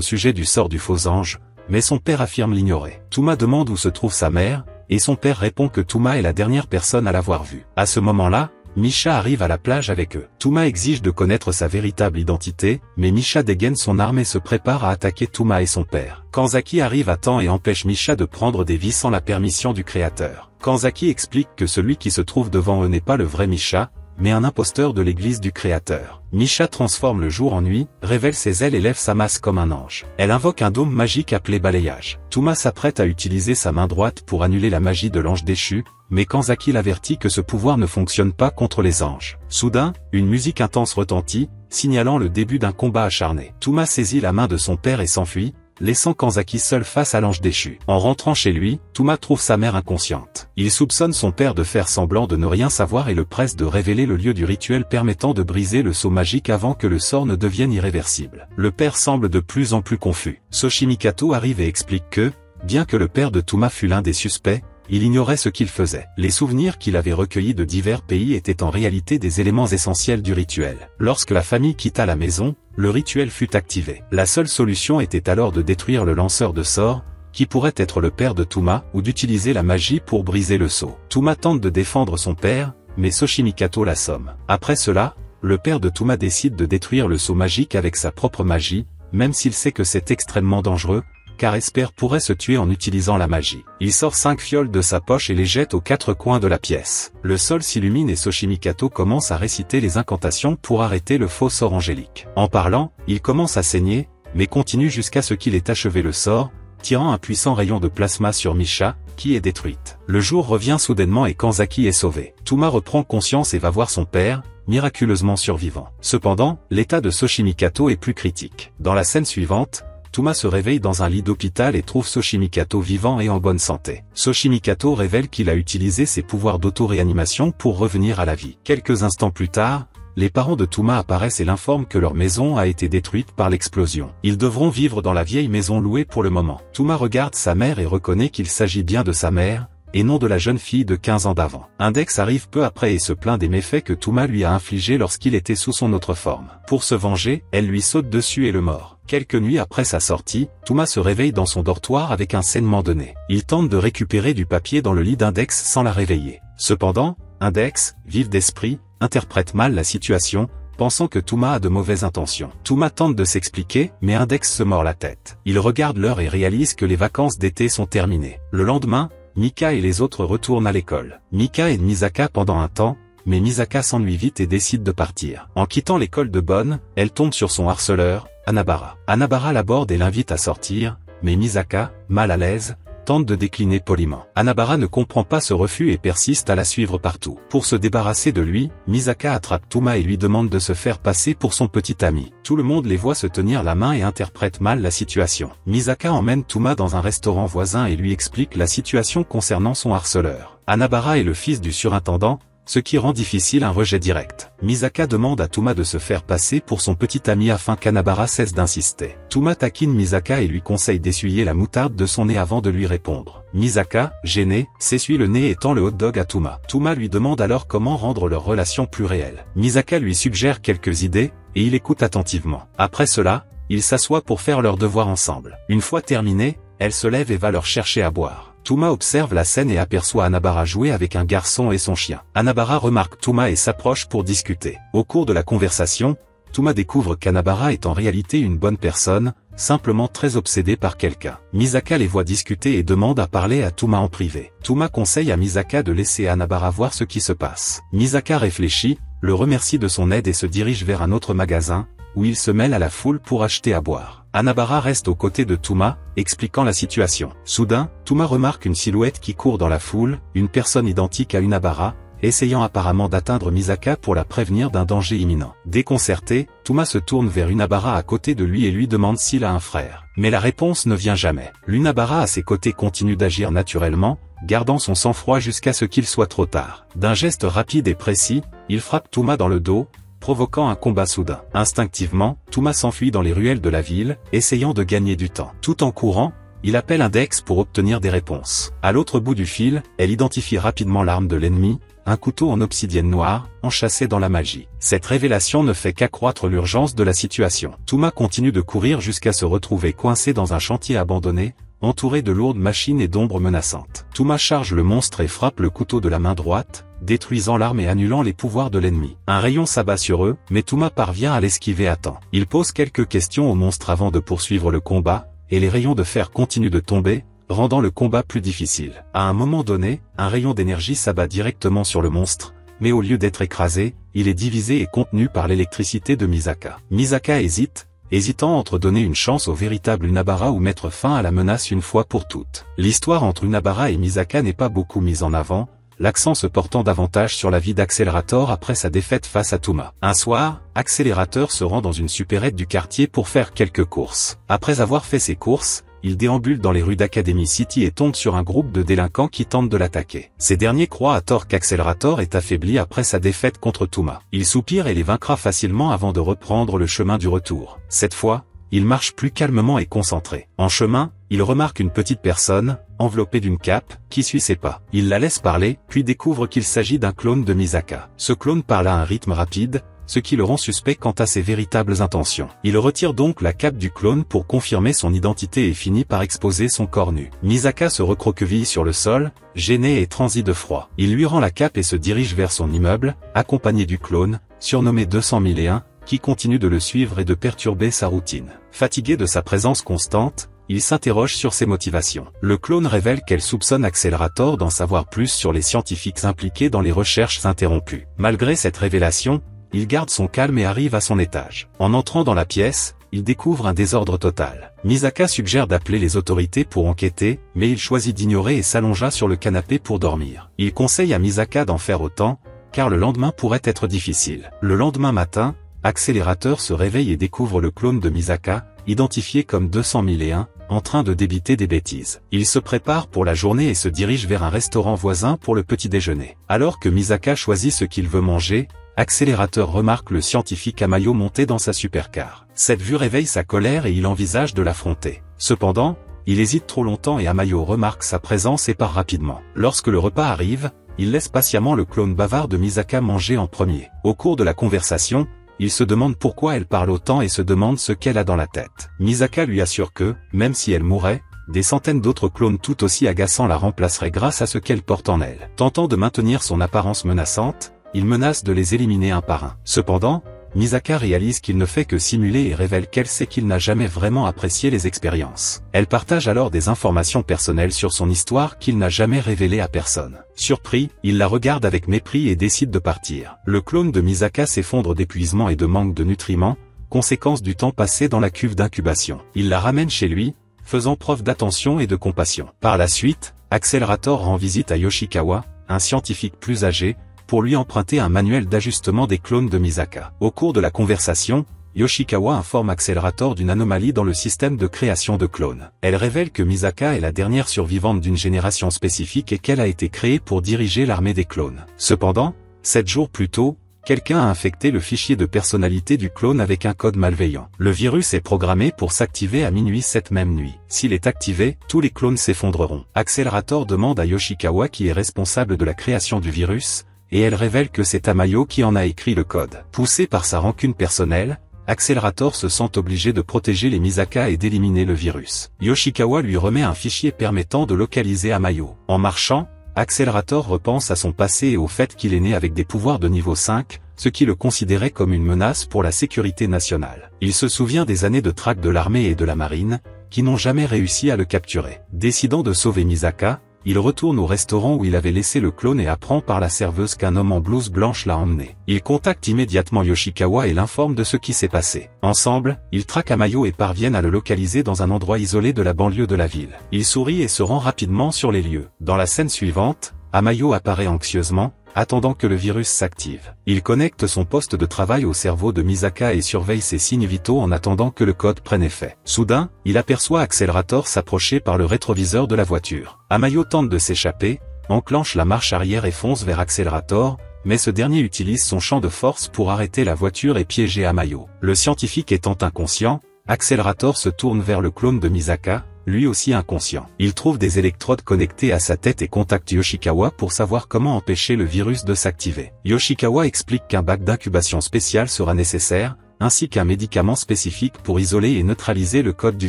sujet du sort du faux ange, mais son père affirme l'ignorer. Touma demande où se trouve sa mère, et son père répond que Touma est la dernière personne à l'avoir vue. À ce moment-là, Misha arrive à la plage avec eux. Touma exige de connaître sa véritable identité, mais Misha dégaine son arme et se prépare à attaquer Touma et son père. Kanzaki arrive à temps et empêche Misha de prendre des vies sans la permission du créateur. Kanzaki explique que celui qui se trouve devant eux n'est pas le vrai Misha, mais un imposteur de l'église du Créateur. Misha transforme le jour en nuit, révèle ses ailes et lève sa masse comme un ange. Elle invoque un dôme magique appelé balayage. Touma s'apprête à utiliser sa main droite pour annuler la magie de l'ange déchu, mais Kanzaki l'avertit que ce pouvoir ne fonctionne pas contre les anges. Soudain, une musique intense retentit, signalant le début d'un combat acharné. Touma saisit la main de son père et s'enfuit, laissant Kanzaki seul face à l'ange déchu. En rentrant chez lui, Touma trouve sa mère inconsciente. Il soupçonne son père de faire semblant de ne rien savoir et le presse de révéler le lieu du rituel permettant de briser le sceau magique avant que le sort ne devienne irréversible. Le père semble de plus en plus confus. Soshimikato arrive et explique que, bien que le père de Touma fût l'un des suspects, il ignorait ce qu'il faisait. Les souvenirs qu'il avait recueillis de divers pays étaient en réalité des éléments essentiels du rituel. Lorsque la famille quitta la maison, le rituel fut activé. La seule solution était alors de détruire le lanceur de sorts, qui pourrait être le père de Touma, ou d'utiliser la magie pour briser le sceau. Touma tente de défendre son père, mais Soshimikato l'assomme. Après cela, le père de Touma décide de détruire le sceau magique avec sa propre magie, même s'il sait que c'est extrêmement dangereux, car Esper pourrait se tuer en utilisant la magie. Il sort 5 fioles de sa poche et les jette aux 4 coins de la pièce. Le sol s'illumine et Soshimikato commence à réciter les incantations pour arrêter le faux sort angélique. En parlant, il commence à saigner, mais continue jusqu'à ce qu'il ait achevé le sort, tirant un puissant rayon de plasma sur Misha, qui est détruite. Le jour revient soudainement et Kanzaki est sauvé. Touma reprend conscience et va voir son père, miraculeusement survivant. Cependant, l'état de Soshimikato est plus critique. Dans la scène suivante, Touma se réveille dans un lit d'hôpital et trouve Soshimikato vivant et en bonne santé. Soshimikato révèle qu'il a utilisé ses pouvoirs d'auto-réanimation pour revenir à la vie. Quelques instants plus tard, les parents de Touma apparaissent et l'informent que leur maison a été détruite par l'explosion. Ils devront vivre dans la vieille maison louée pour le moment. Touma regarde sa mère et reconnaît qu'il s'agit bien de sa mère, et non de la jeune fille de 15 ans d'avant. Index arrive peu après et se plaint des méfaits que Touma lui a infligés lorsqu'il était sous son autre forme. Pour se venger, elle lui saute dessus et le mord. Quelques nuits après sa sortie, Touma se réveille dans son dortoir avec un saignement de nez. Il tente de récupérer du papier dans le lit d'Index sans la réveiller. Cependant, Index, vive d'esprit, interprète mal la situation, pensant que Touma a de mauvaises intentions. Touma tente de s'expliquer, mais Index se mord la tête. Il regarde l'heure et réalise que les vacances d'été sont terminées. Le lendemain, Mika et les autres retournent à l'école. Mika aide Misaka pendant un temps, mais Misaka s'ennuie vite et décide de partir. En quittant l'école de Bonne, elle tombe sur son harceleur, Anabara. Anabara l'aborde et l'invite à sortir, mais Misaka, mal à l'aise, tente de décliner poliment. Anabara ne comprend pas ce refus et persiste à la suivre partout. Pour se débarrasser de lui, Misaka attrape Touma et lui demande de se faire passer pour son petit ami. Tout le monde les voit se tenir la main et interprète mal la situation. Misaka emmène Touma dans un restaurant voisin et lui explique la situation concernant son harceleur. Anabara est le fils du surintendant, ce qui rend difficile un rejet direct. Misaka demande à Touma de se faire passer pour son petit ami afin qu'Anabara cesse d'insister. Touma taquine Misaka et lui conseille d'essuyer la moutarde de son nez avant de lui répondre. Misaka, gênée, s'essuie le nez et tend le hot-dog à Touma. Touma lui demande alors comment rendre leur relation plus réelle. Misaka lui suggère quelques idées, et il écoute attentivement. Après cela, ils s'assoient pour faire leurs devoirs ensemble. Une fois terminé, elle se lève et va leur chercher à boire. Touma observe la scène et aperçoit Anabara jouer avec un garçon et son chien. Anabara remarque Touma et s'approche pour discuter. Au cours de la conversation, Touma découvre qu'Anabara est en réalité une bonne personne, simplement très obsédée par quelqu'un. Misaka les voit discuter et demande à parler à Touma en privé. Touma conseille à Misaka de laisser Anabara voir ce qui se passe. Misaka réfléchit, le remercie de son aide et se dirige vers un autre magasin, où il se mêle à la foule pour acheter à boire. Anabara reste aux côtés de Touma, expliquant la situation. Soudain, Touma remarque une silhouette qui court dans la foule, une personne identique à Unabara, essayant apparemment d'atteindre Misaka pour la prévenir d'un danger imminent. Déconcerté, Touma se tourne vers Unabara à côté de lui et lui demande s'il a un frère. Mais la réponse ne vient jamais. L'Unabara à ses côtés continue d'agir naturellement, gardant son sang-froid jusqu'à ce qu'il soit trop tard. D'un geste rapide et précis, il frappe Touma dans le dos, provoquant un combat soudain. Instinctivement, Touma s'enfuit dans les ruelles de la ville, essayant de gagner du temps. Tout en courant, il appelle Index pour obtenir des réponses. À l'autre bout du fil, elle identifie rapidement l'arme de l'ennemi, un couteau en obsidienne noire, enchâssé dans la magie. Cette révélation ne fait qu'accroître l'urgence de la situation. Touma continue de courir jusqu'à se retrouver coincé dans un chantier abandonné, entouré de lourdes machines et d'ombres menaçantes. Touma charge le monstre et frappe le couteau de la main droite, détruisant l'arme et annulant les pouvoirs de l'ennemi. Un rayon s'abat sur eux, mais Touma parvient à l'esquiver à temps. Il pose quelques questions au monstre avant de poursuivre le combat, et les rayons de fer continuent de tomber, rendant le combat plus difficile. À un moment donné, un rayon d'énergie s'abat directement sur le monstre, mais au lieu d'être écrasé, il est divisé et contenu par l'électricité de Misaka. Misaka hésite, hésitant entre donner une chance au véritable Unabara ou mettre fin à la menace une fois pour toutes. L'histoire entre Unabara et Misaka n'est pas beaucoup mise en avant, l'accent se portant davantage sur la vie d'Accelerator après sa défaite face à Touma. Un soir, Accelerator se rend dans une supérette du quartier pour faire quelques courses. Après avoir fait ses courses, il déambule dans les rues d'Academy City et tombe sur un groupe de délinquants qui tentent de l'attaquer. Ces derniers croient à tort qu'Accelerator est affaibli après sa défaite contre Touma. Il soupire et les vaincra facilement avant de reprendre le chemin du retour. Cette fois, il marche plus calmement et concentré. En chemin, il remarque une petite personne, enveloppée d'une cape, qui suit ses pas. Il la laisse parler, puis découvre qu'il s'agit d'un clone de Misaka. Ce clone parle à un rythme rapide, ce qui le rend suspect quant à ses véritables intentions. Il retire donc la cape du clone pour confirmer son identité et finit par exposer son corps nu. Misaka se recroqueville sur le sol, gêné et transi de froid. Il lui rend la cape et se dirige vers son immeuble, accompagné du clone, surnommé 200 001, qui continue de le suivre et de perturber sa routine. Fatigué de sa présence constante, il s'interroge sur ses motivations. Le clone révèle qu'elle soupçonne Accelerator d'en savoir plus sur les scientifiques impliqués dans les recherches interrompues. Malgré cette révélation, il garde son calme et arrive à son étage. En entrant dans la pièce, il découvre un désordre total. Misaka suggère d'appeler les autorités pour enquêter, mais il choisit d'ignorer et s'allongea sur le canapé pour dormir. Il conseille à Misaka d'en faire autant, car le lendemain pourrait être difficile. Le lendemain matin, Accelerator se réveille et découvre le clone de Misaka, identifié comme 200 001, en train de débiter des bêtises. Il se prépare pour la journée et se dirige vers un restaurant voisin pour le petit déjeuner. Alors que Misaka choisit ce qu'il veut manger, Accelerator remarque le scientifique Amayo monter dans sa supercar. Cette vue réveille sa colère et il envisage de l'affronter. Cependant, il hésite trop longtemps et Amayo remarque sa présence et part rapidement. Lorsque le repas arrive, il laisse patiemment le clone bavard de Misaka manger en premier. Au cours de la conversation, il se demande pourquoi elle parle autant et se demande ce qu'elle a dans la tête. Misaka lui assure que, même si elle mourait, des centaines d'autres clones tout aussi agaçants la remplaceraient grâce à ce qu'elle porte en elle. Tentant de maintenir son apparence menaçante, il menace de les éliminer un par un. Cependant, Misaka réalise qu'il ne fait que simuler et révèle qu'elle sait qu'il n'a jamais vraiment apprécié les expériences. Elle partage alors des informations personnelles sur son histoire qu'il n'a jamais révélées à personne. Surpris, il la regarde avec mépris et décide de partir. Le clone de Misaka s'effondre d'épuisement et de manque de nutriments, conséquence du temps passé dans la cuve d'incubation. Il la ramène chez lui, faisant preuve d'attention et de compassion. Par la suite, Accelerator rend visite à Yoshikawa, un scientifique plus âgé, pour lui emprunter un manuel d'ajustement des clones de Misaka. Au cours de la conversation, Yoshikawa informe Accelerator d'une anomalie dans le système de création de clones. Elle révèle que Misaka est la dernière survivante d'une génération spécifique et qu'elle a été créée pour diriger l'armée des clones. Cependant, 7 jours plus tôt, quelqu'un a infecté le fichier de personnalité du clone avec un code malveillant. Le virus est programmé pour s'activer à minuit cette même nuit. S'il est activé, tous les clones s'effondreront. Accelerator demande à Yoshikawa qui est responsable de la création du virus, et elle révèle que c'est Amayo qui en a écrit le code. Poussé par sa rancune personnelle, Accelerator se sent obligé de protéger les Misaka et d'éliminer le virus. Yoshikawa lui remet un fichier permettant de localiser Amayo. En marchant, Accelerator repense à son passé et au fait qu'il est né avec des pouvoirs de niveau 5, ce qui le considérait comme une menace pour la sécurité nationale. Il se souvient des années de traque de l'armée et de la marine, qui n'ont jamais réussi à le capturer. Décidant de sauver Misaka, il retourne au restaurant où il avait laissé le clone et apprend par la serveuse qu'un homme en blouse blanche l'a emmené. Il contacte immédiatement Yoshikawa et l'informe de ce qui s'est passé. Ensemble, ils traquent Amayo et parviennent à le localiser dans un endroit isolé de la banlieue de la ville. Il sourit et se rend rapidement sur les lieux. Dans la scène suivante, Amayo apparaît anxieusement, attendant que le virus s'active. Il connecte son poste de travail au cerveau de Misaka et surveille ses signes vitaux en attendant que le code prenne effet. Soudain, il aperçoit Accelerator s'approcher par le rétroviseur de la voiture. Amayo tente de s'échapper, enclenche la marche arrière et fonce vers Accelerator, mais ce dernier utilise son champ de force pour arrêter la voiture et piéger Amayo. Le scientifique étant inconscient, Accelerator se tourne vers le clone de Misaka, lui aussi inconscient. Il trouve des électrodes connectées à sa tête et contacte Yoshikawa pour savoir comment empêcher le virus de s'activer. Yoshikawa explique qu'un bac d'incubation spécial sera nécessaire, ainsi qu'un médicament spécifique pour isoler et neutraliser le code du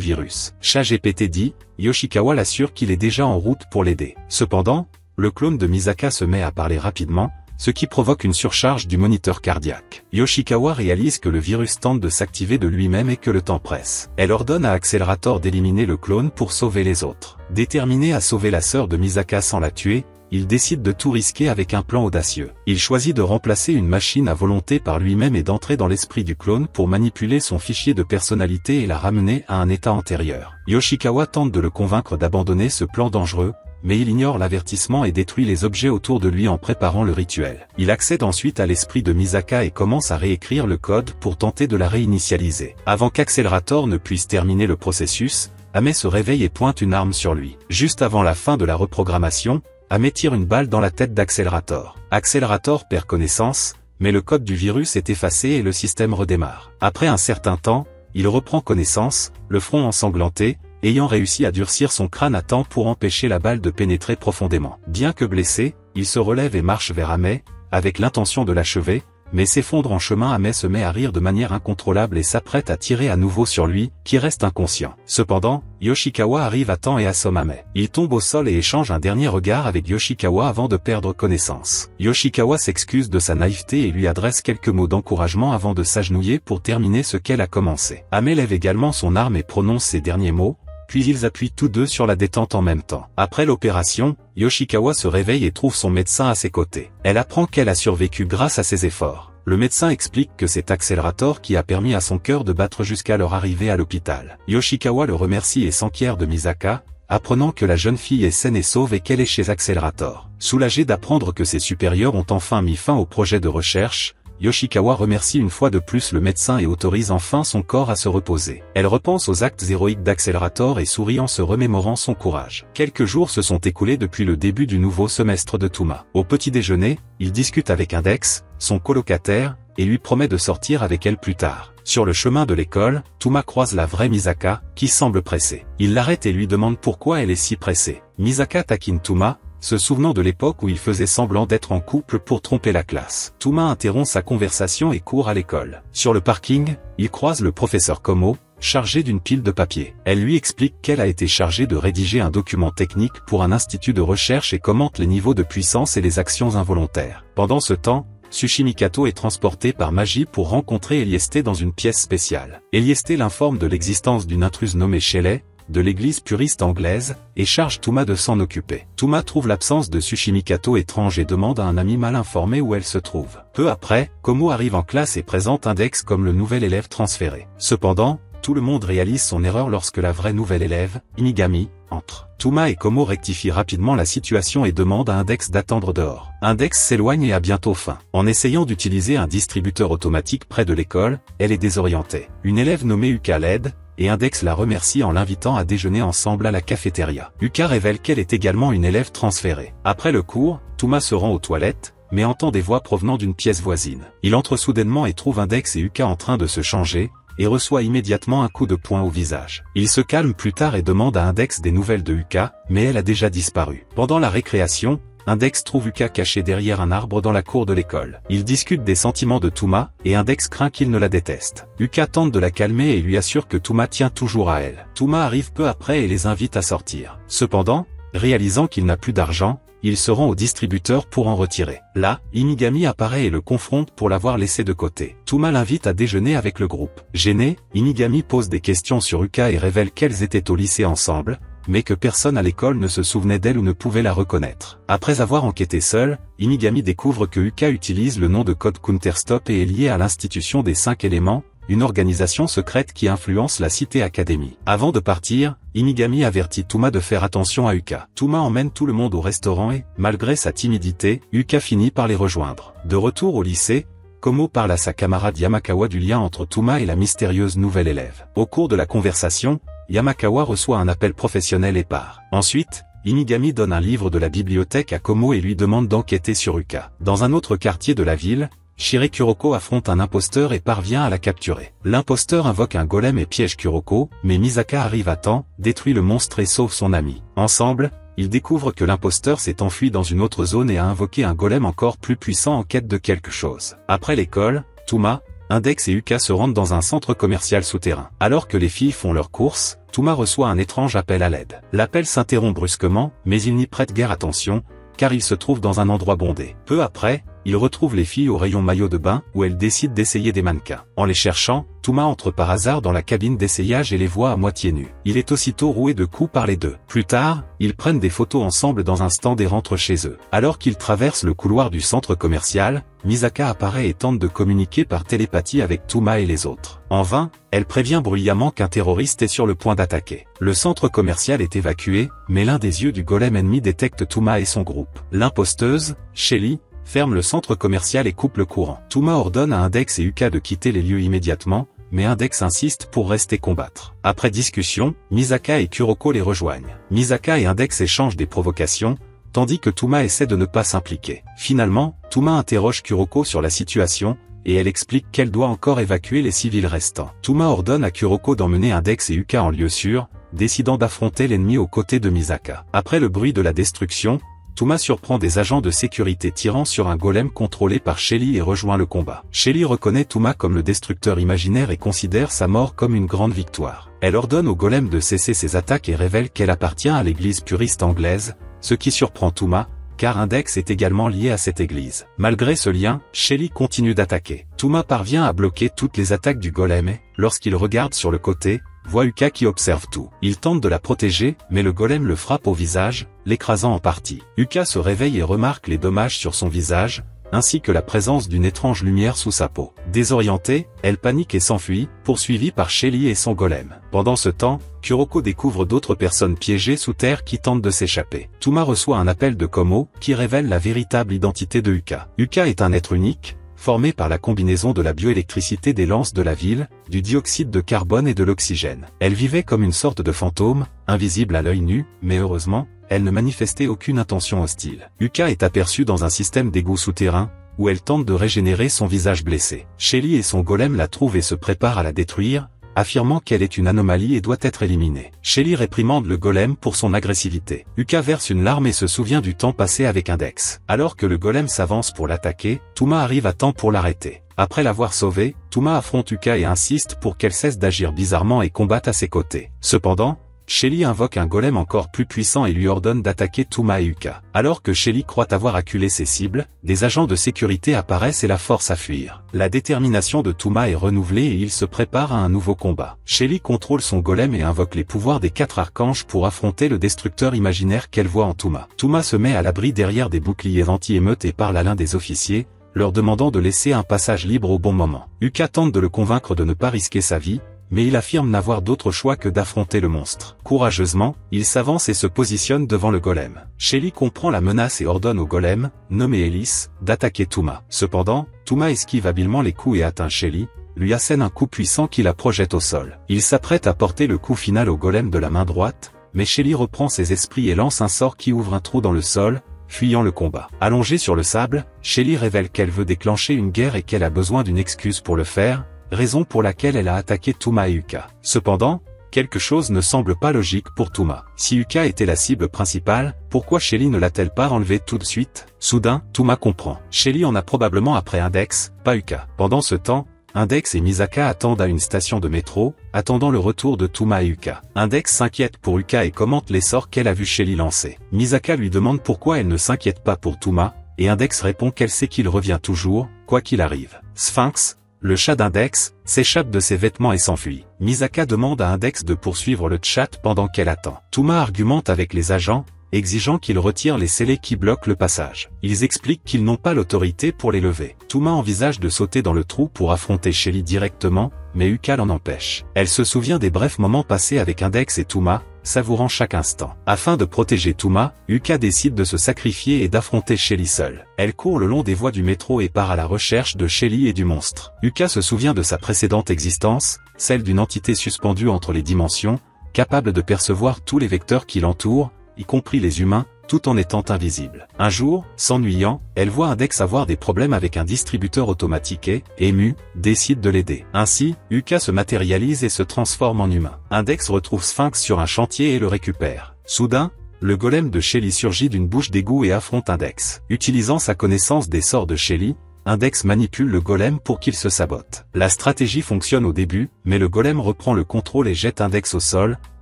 virus. ChatGPT dit, Yoshikawa l'assure qu'il est déjà en route pour l'aider. Cependant, le clone de Misaka se met à parler rapidement, ce qui provoque une surcharge du moniteur cardiaque. Yoshikawa réalise que le virus tente de s'activer de lui-même et que le temps presse. Elle ordonne à Accelerator d'éliminer le clone pour sauver les autres. Déterminé à sauver la sœur de Misaka sans la tuer, il décide de tout risquer avec un plan audacieux. Il choisit de remplacer une machine à volonté par lui-même et d'entrer dans l'esprit du clone pour manipuler son fichier de personnalité et la ramener à un état antérieur. Yoshikawa tente de le convaincre d'abandonner ce plan dangereux, mais il ignore l'avertissement et détruit les objets autour de lui en préparant le rituel. Il accède ensuite à l'esprit de Misaka et commence à réécrire le code pour tenter de la réinitialiser. Avant qu'Accelerator ne puisse terminer le processus, Ame se réveille et pointe une arme sur lui. Juste avant la fin de la reprogrammation, Ame tire une balle dans la tête d'Accelerator. Accelerator perd connaissance, mais le code du virus est effacé et le système redémarre. Après un certain temps, il reprend connaissance, le front ensanglanté, ayant réussi à durcir son crâne à temps pour empêcher la balle de pénétrer profondément. Bien que blessé, il se relève et marche vers Ame, avec l'intention de l'achever, mais s'effondre en chemin. Ame se met à rire de manière incontrôlable et s'apprête à tirer à nouveau sur lui, qui reste inconscient. Cependant, Yoshikawa arrive à temps et assomme Ame. Il tombe au sol et échange un dernier regard avec Yoshikawa avant de perdre connaissance. Yoshikawa s'excuse de sa naïveté et lui adresse quelques mots d'encouragement avant de s'agenouiller pour terminer ce qu'elle a commencé. Ame lève également son arme et prononce ces derniers mots, puis ils appuient tous deux sur la détente en même temps. Après l'opération, Yoshikawa se réveille et trouve son médecin à ses côtés. Elle apprend qu'elle a survécu grâce à ses efforts. Le médecin explique que c'est Accelerator qui a permis à son cœur de battre jusqu'à leur arrivée à l'hôpital. Yoshikawa le remercie et s'enquiert de Misaka, apprenant que la jeune fille est saine et sauve et qu'elle est chez Accelerator. Soulagé d'apprendre que ses supérieurs ont enfin mis fin au projet de recherche, Yoshikawa remercie une fois de plus le médecin et autorise enfin son corps à se reposer. Elle repense aux actes héroïques d'Accelerator et sourit en se remémorant son courage. Quelques jours se sont écoulés depuis le début du nouveau semestre de Touma. Au petit déjeuner, il discute avec Index, son colocataire, et lui promet de sortir avec elle plus tard. Sur le chemin de l'école, Touma croise la vraie Misaka, qui semble pressée. Il l'arrête et lui demande pourquoi elle est si pressée. Misaka taquine Touma, se souvenant de l'époque où il faisait semblant d'être en couple pour tromper la classe. Touma interrompt sa conversation et court à l'école. Sur le parking, il croise le professeur Komo, chargé d'une pile de papier. Elle lui explique qu'elle a été chargée de rédiger un document technique pour un institut de recherche et commente les niveaux de puissance et les actions involontaires. Pendant ce temps, Tsushimikato est transporté par magie pour rencontrer Eliesté dans une pièce spéciale. Eliesté l'informe de l'existence d'une intruse nommée Shelley, de l'église puriste anglaise, et charge Touma de s'en occuper. Touma trouve l'absence de Tsushimikato étrange et demande à un ami mal informé où elle se trouve. Peu après, Komo arrive en classe et présente Index comme le nouvel élève transféré. Cependant, tout le monde réalise son erreur lorsque la vraie nouvelle élève, Inigami, entre. Touma et Komo rectifient rapidement la situation et demandent à Index d'attendre dehors. Index s'éloigne et a bientôt faim. En essayant d'utiliser un distributeur automatique près de l'école, elle est désorientée. Une élève nommée Yuka l'aide, et Index la remercie en l'invitant à déjeuner ensemble à la cafétéria. Yuka révèle qu'elle est également une élève transférée. Après le cours, Touma se rend aux toilettes, mais entend des voix provenant d'une pièce voisine. Il entre soudainement et trouve Index et Yuka en train de se changer, et reçoit immédiatement un coup de poing au visage. Il se calme plus tard et demande à Index des nouvelles de Yuka, mais elle a déjà disparu. Pendant la récréation, Index trouve Yuka caché derrière un arbre dans la cour de l'école. Ils discutent des sentiments de Touma, et Index craint qu'il ne la déteste. Yuka tente de la calmer et lui assure que Touma tient toujours à elle. Touma arrive peu après et les invite à sortir. Cependant, réalisant qu'il n'a plus d'argent, il se rend au distributeur pour en retirer. Là, Inigami apparaît et le confronte pour l'avoir laissé de côté. Touma l'invite à déjeuner avec le groupe. Gêné, Inigami pose des questions sur Yuka et révèle qu'elles étaient au lycée ensemble, mais que personne à l'école ne se souvenait d'elle ou ne pouvait la reconnaître. Après avoir enquêté seul, Inigami découvre que Yuka utilise le nom de code Counterstop et est lié à l'institution des 5 éléments, une organisation secrète qui influence la Cité Académie. Avant de partir, Inigami avertit Touma de faire attention à Yuka. Touma emmène tout le monde au restaurant et, malgré sa timidité, Yuka finit par les rejoindre. De retour au lycée, Komo parle à sa camarade Yamakawa du lien entre Touma et la mystérieuse nouvelle élève. Au cours de la conversation, Yamakawa reçoit un appel professionnel et part. Ensuite, Inigami donne un livre de la bibliothèque à Komo et lui demande d'enquêter sur Yuka. Dans un autre quartier de la ville, Shire Kuroko affronte un imposteur et parvient à la capturer. L'imposteur invoque un golem et piège Kuroko, mais Misaka arrive à temps, détruit le monstre et sauve son ami. Ensemble, ils découvrent que l'imposteur s'est enfui dans une autre zone et a invoqué un golem encore plus puissant en quête de quelque chose. Après l'école, Touma, Index et Yuka se rendent dans un centre commercial souterrain. Alors que les filles font leurs courses, Touma reçoit un étrange appel à l'aide. L'appel s'interrompt brusquement, mais il n'y prête guère attention, car il se trouve dans un endroit bondé. Peu après, il retrouve les filles au rayon maillot de bain où elles décident d'essayer des mannequins. En les cherchant, Touma entre par hasard dans la cabine d'essayage et les voit à moitié nus. Il est aussitôt roué de coups par les deux. Plus tard, ils prennent des photos ensemble dans un stand et rentrent chez eux. Alors qu'ils traversent le couloir du centre commercial, Misaka apparaît et tente de communiquer par télépathie avec Touma et les autres. En vain, elle prévient bruyamment qu'un terroriste est sur le point d'attaquer. Le centre commercial est évacué, mais l'un des yeux du golem ennemi détecte Touma et son groupe. L'imposteuse, Shelly, ferme le centre commercial et coupe le courant. Touma ordonne à Index et Yuka de quitter les lieux immédiatement, mais Index insiste pour rester combattre. Après discussion, Misaka et Kuroko les rejoignent. Misaka et Index échangent des provocations, tandis que Touma essaie de ne pas s'impliquer. Finalement, Touma interroge Kuroko sur la situation, et elle explique qu'elle doit encore évacuer les civils restants. Touma ordonne à Kuroko d'emmener Index et Yuka en lieu sûr, décidant d'affronter l'ennemi aux côtés de Misaka. Après le bruit de la destruction, Touma surprend des agents de sécurité tirant sur un golem contrôlé par Shelly et rejoint le combat. Shelly reconnaît Touma comme le destructeur imaginaire et considère sa mort comme une grande victoire. Elle ordonne au golem de cesser ses attaques et révèle qu'elle appartient à l'église puriste anglaise, ce qui surprend Touma, car Index est également lié à cette église. Malgré ce lien, Shelly continue d'attaquer. Touma parvient à bloquer toutes les attaques du golem et, lorsqu'il regarde sur le côté, voit Yuka qui observe tout. Il tente de la protéger, mais le golem le frappe au visage, l'écrasant en partie. Yuka se réveille et remarque les dommages sur son visage, ainsi que la présence d'une étrange lumière sous sa peau. Désorientée, elle panique et s'enfuit, poursuivie par Shelly et son golem. Pendant ce temps, Kuroko découvre d'autres personnes piégées sous terre qui tentent de s'échapper. Touma reçoit un appel de Komo, qui révèle la véritable identité de Yuka. Yuka est un être unique, formé par la combinaison de la bioélectricité des lances de la ville, du dioxyde de carbone et de l'oxygène. Elle vivait comme une sorte de fantôme, invisible à l'œil nu, mais heureusement, elle ne manifestait aucune intention hostile. Yuka est aperçue dans un système d'égout souterrain, où elle tente de régénérer son visage blessé. Shelly et son golem la trouvent et se préparent à la détruire, affirmant qu'elle est une anomalie et doit être éliminée. Shelly réprimande le golem pour son agressivité. Yuka verse une larme et se souvient du temps passé avec Index. Alors que le golem s'avance pour l'attaquer, Touma arrive à temps pour l'arrêter. Après l'avoir sauvée, Touma affronte Yuka et insiste pour qu'elle cesse d'agir bizarrement et combatte à ses côtés. Cependant, Shelly invoque un golem encore plus puissant et lui ordonne d'attaquer Touma et Yuka. Alors que Shelly croit avoir acculé ses cibles, des agents de sécurité apparaissent et la forcent à fuir. La détermination de Touma est renouvelée et il se prépare à un nouveau combat. Shelly contrôle son golem et invoque les pouvoirs des 4 archanges pour affronter le destructeur imaginaire qu'elle voit en Touma. Touma se met à l'abri derrière des boucliers anti-émeute et parle à l'un des officiers, leur demandant de laisser un passage libre au bon moment. Yuka tente de le convaincre de ne pas risquer sa vie, mais il affirme n'avoir d'autre choix que d'affronter le monstre. Courageusement, il s'avance et se positionne devant le golem. Shelly comprend la menace et ordonne au golem, nommé Ellis, d'attaquer Touma. Cependant, Touma esquive habilement les coups et atteint Shelly, lui assène un coup puissant qui la projette au sol. Il s'apprête à porter le coup final au golem de la main droite, mais Shelly reprend ses esprits et lance un sort qui ouvre un trou dans le sol, fuyant le combat. Allongée sur le sable, Shelly révèle qu'elle veut déclencher une guerre et qu'elle a besoin d'une excuse pour le faire, raison pour laquelle elle a attaqué Touma et Yuka. Cependant, quelque chose ne semble pas logique pour Touma. Si Yuka était la cible principale, pourquoi Shelly ne l'a-t-elle pas enlevée tout de suite? Soudain, Touma comprend. Shelly en a probablement après Index, pas Yuka. Pendant ce temps, Index et Misaka attendent à une station de métro, attendant le retour de Touma et Yuka. Index s'inquiète pour Yuka et commente les sorts qu'elle a vu Shelly lancer. Misaka lui demande pourquoi elle ne s'inquiète pas pour Touma, et Index répond qu'elle sait qu'il revient toujours, quoi qu'il arrive. Sphinx, le chat d'Index, s'échappe de ses vêtements et s'enfuit. Misaka demande à Index de poursuivre le chat pendant qu'elle attend. Touma argumente avec les agents, exigeant qu'ils retirent les scellés qui bloquent le passage. Ils expliquent qu'ils n'ont pas l'autorité pour les lever. Touma envisage de sauter dans le trou pour affronter Shelly directement, mais Yuka l'en empêche. Elle se souvient des brefs moments passés avec Index et Touma, savourant chaque instant. Afin de protéger Touma, Yuka décide de se sacrifier et d'affronter Shelly seule. Elle court le long des voies du métro et part à la recherche de Shelly et du monstre. Yuka se souvient de sa précédente existence, celle d'une entité suspendue entre les dimensions, capable de percevoir tous les vecteurs qui l'entourent, y compris les humains, tout en étant invisible. Un jour, s'ennuyant, elle voit Index avoir des problèmes avec un distributeur automatique et, émue, décide de l'aider. Ainsi, Yuka se matérialise et se transforme en humain. Index retrouve Sphinx sur un chantier et le récupère. Soudain, le golem de Shelly surgit d'une bouche d'égout et affronte Index. Utilisant sa connaissance des sorts de Shelly, Index manipule le golem pour qu'il se sabote. La stratégie fonctionne au début, mais le golem reprend le contrôle et jette Index au sol,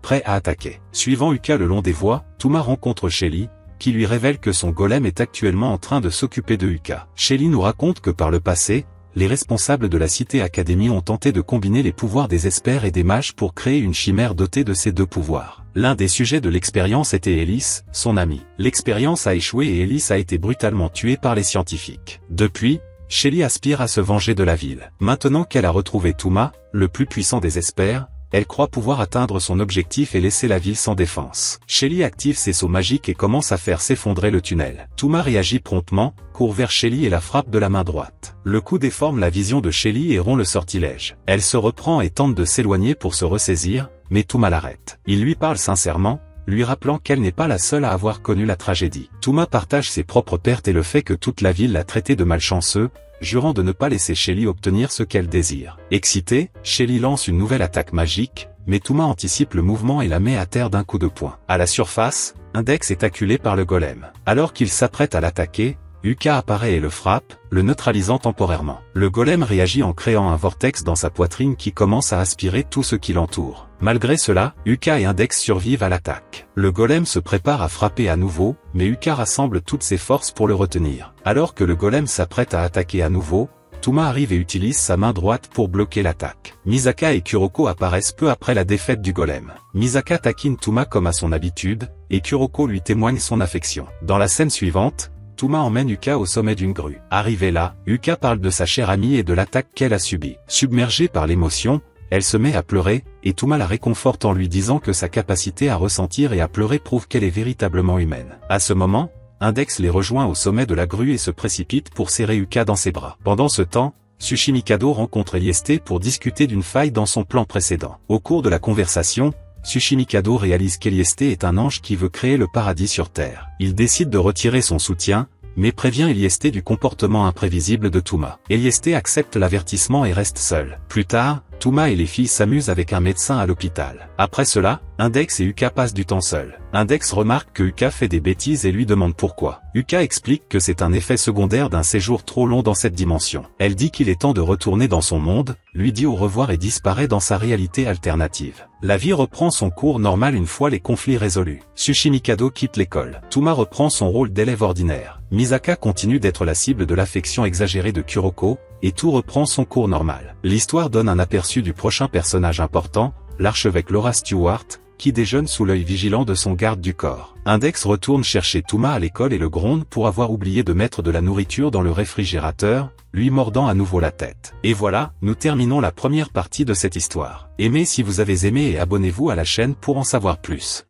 prêt à attaquer. Suivant Yuka le long des voies, Touma rencontre Shelly, qui lui révèle que son golem est actuellement en train de s'occuper de Yuka. Shelly nous raconte que par le passé, les responsables de la Cité Académie ont tenté de combiner les pouvoirs des esprits et des mages pour créer une chimère dotée de ces deux pouvoirs. L'un des sujets de l'expérience était Ellis, son ami. L'expérience a échoué et Ellis a été brutalement tué par les scientifiques. Depuis, Shelly aspire à se venger de la ville. Maintenant qu'elle a retrouvé Touma, le plus puissant des esprits, elle croit pouvoir atteindre son objectif et laisser la ville sans défense. Shelly active ses sauts magiques et commence à faire s'effondrer le tunnel. Touma réagit promptement, court vers Shelly et la frappe de la main droite. Le coup déforme la vision de Shelly et rompt le sortilège. Elle se reprend et tente de s'éloigner pour se ressaisir, mais Touma l'arrête. Il lui parle sincèrement, lui rappelant qu'elle n'est pas la seule à avoir connu la tragédie. Touma partage ses propres pertes et le fait que toute la ville l'a traité de malchanceux, jurant de ne pas laisser Shelly obtenir ce qu'elle désire. Excitée, Shelly lance une nouvelle attaque magique, mais Touma anticipe le mouvement et la met à terre d'un coup de poing. À la surface, Index est acculé par le golem. Alors qu'il s'apprête à l'attaquer, Yuka apparaît et le frappe, le neutralisant temporairement. Le golem réagit en créant un vortex dans sa poitrine qui commence à aspirer tout ce qui l'entoure. Malgré cela, Yuka et Index survivent à l'attaque. Le golem se prépare à frapper à nouveau, mais Yuka rassemble toutes ses forces pour le retenir. Alors que le golem s'apprête à attaquer à nouveau, Touma arrive et utilise sa main droite pour bloquer l'attaque. Misaka et Kuroko apparaissent peu après la défaite du golem. Misaka taquine Touma comme à son habitude, et Kuroko lui témoigne son affection. Dans la scène suivante, Touma emmène Yuka au sommet d'une grue. Arrivée là, Yuka parle de sa chère amie et de l'attaque qu'elle a subie. Submergée par l'émotion, elle se met à pleurer, et Touma la réconforte en lui disant que sa capacité à ressentir et à pleurer prouve qu'elle est véritablement humaine. À ce moment, Index les rejoint au sommet de la grue et se précipite pour serrer Yuka dans ses bras. Pendant ce temps, Tsuchimikado rencontre Eliesté pour discuter d'une faille dans son plan précédent. Au cours de la conversation, Tsuchimikado réalise qu'Eliesté est un ange qui veut créer le paradis sur Terre. Il décide de retirer son soutien, mais prévient Eliesté du comportement imprévisible de Touma. Eliesté accepte l'avertissement et reste seul. Plus tard, Touma et les filles s'amusent avec un médecin à l'hôpital. Après cela, Index et Yuka passent du temps seuls. Index remarque que Yuka fait des bêtises et lui demande pourquoi. Yuka explique que c'est un effet secondaire d'un séjour trop long dans cette dimension. Elle dit qu'il est temps de retourner dans son monde, lui dit au revoir et disparaît dans sa réalité alternative. La vie reprend son cours normal une fois les conflits résolus. Tsuchimikado quitte l'école. Touma reprend son rôle d'élève ordinaire. Misaka continue d'être la cible de l'affection exagérée de Kuroko, et tout reprend son cours normal. L'histoire donne un aperçu du prochain personnage important, l'archevêque Laura Stewart, qui déjeune sous l'œil vigilant de son garde du corps. Index retourne chercher Touma à l'école et le gronde pour avoir oublié de mettre de la nourriture dans le réfrigérateur, lui mordant à nouveau la tête. Et voilà, nous terminons la première partie de cette histoire. Aimez si vous avez aimé et abonnez-vous à la chaîne pour en savoir plus.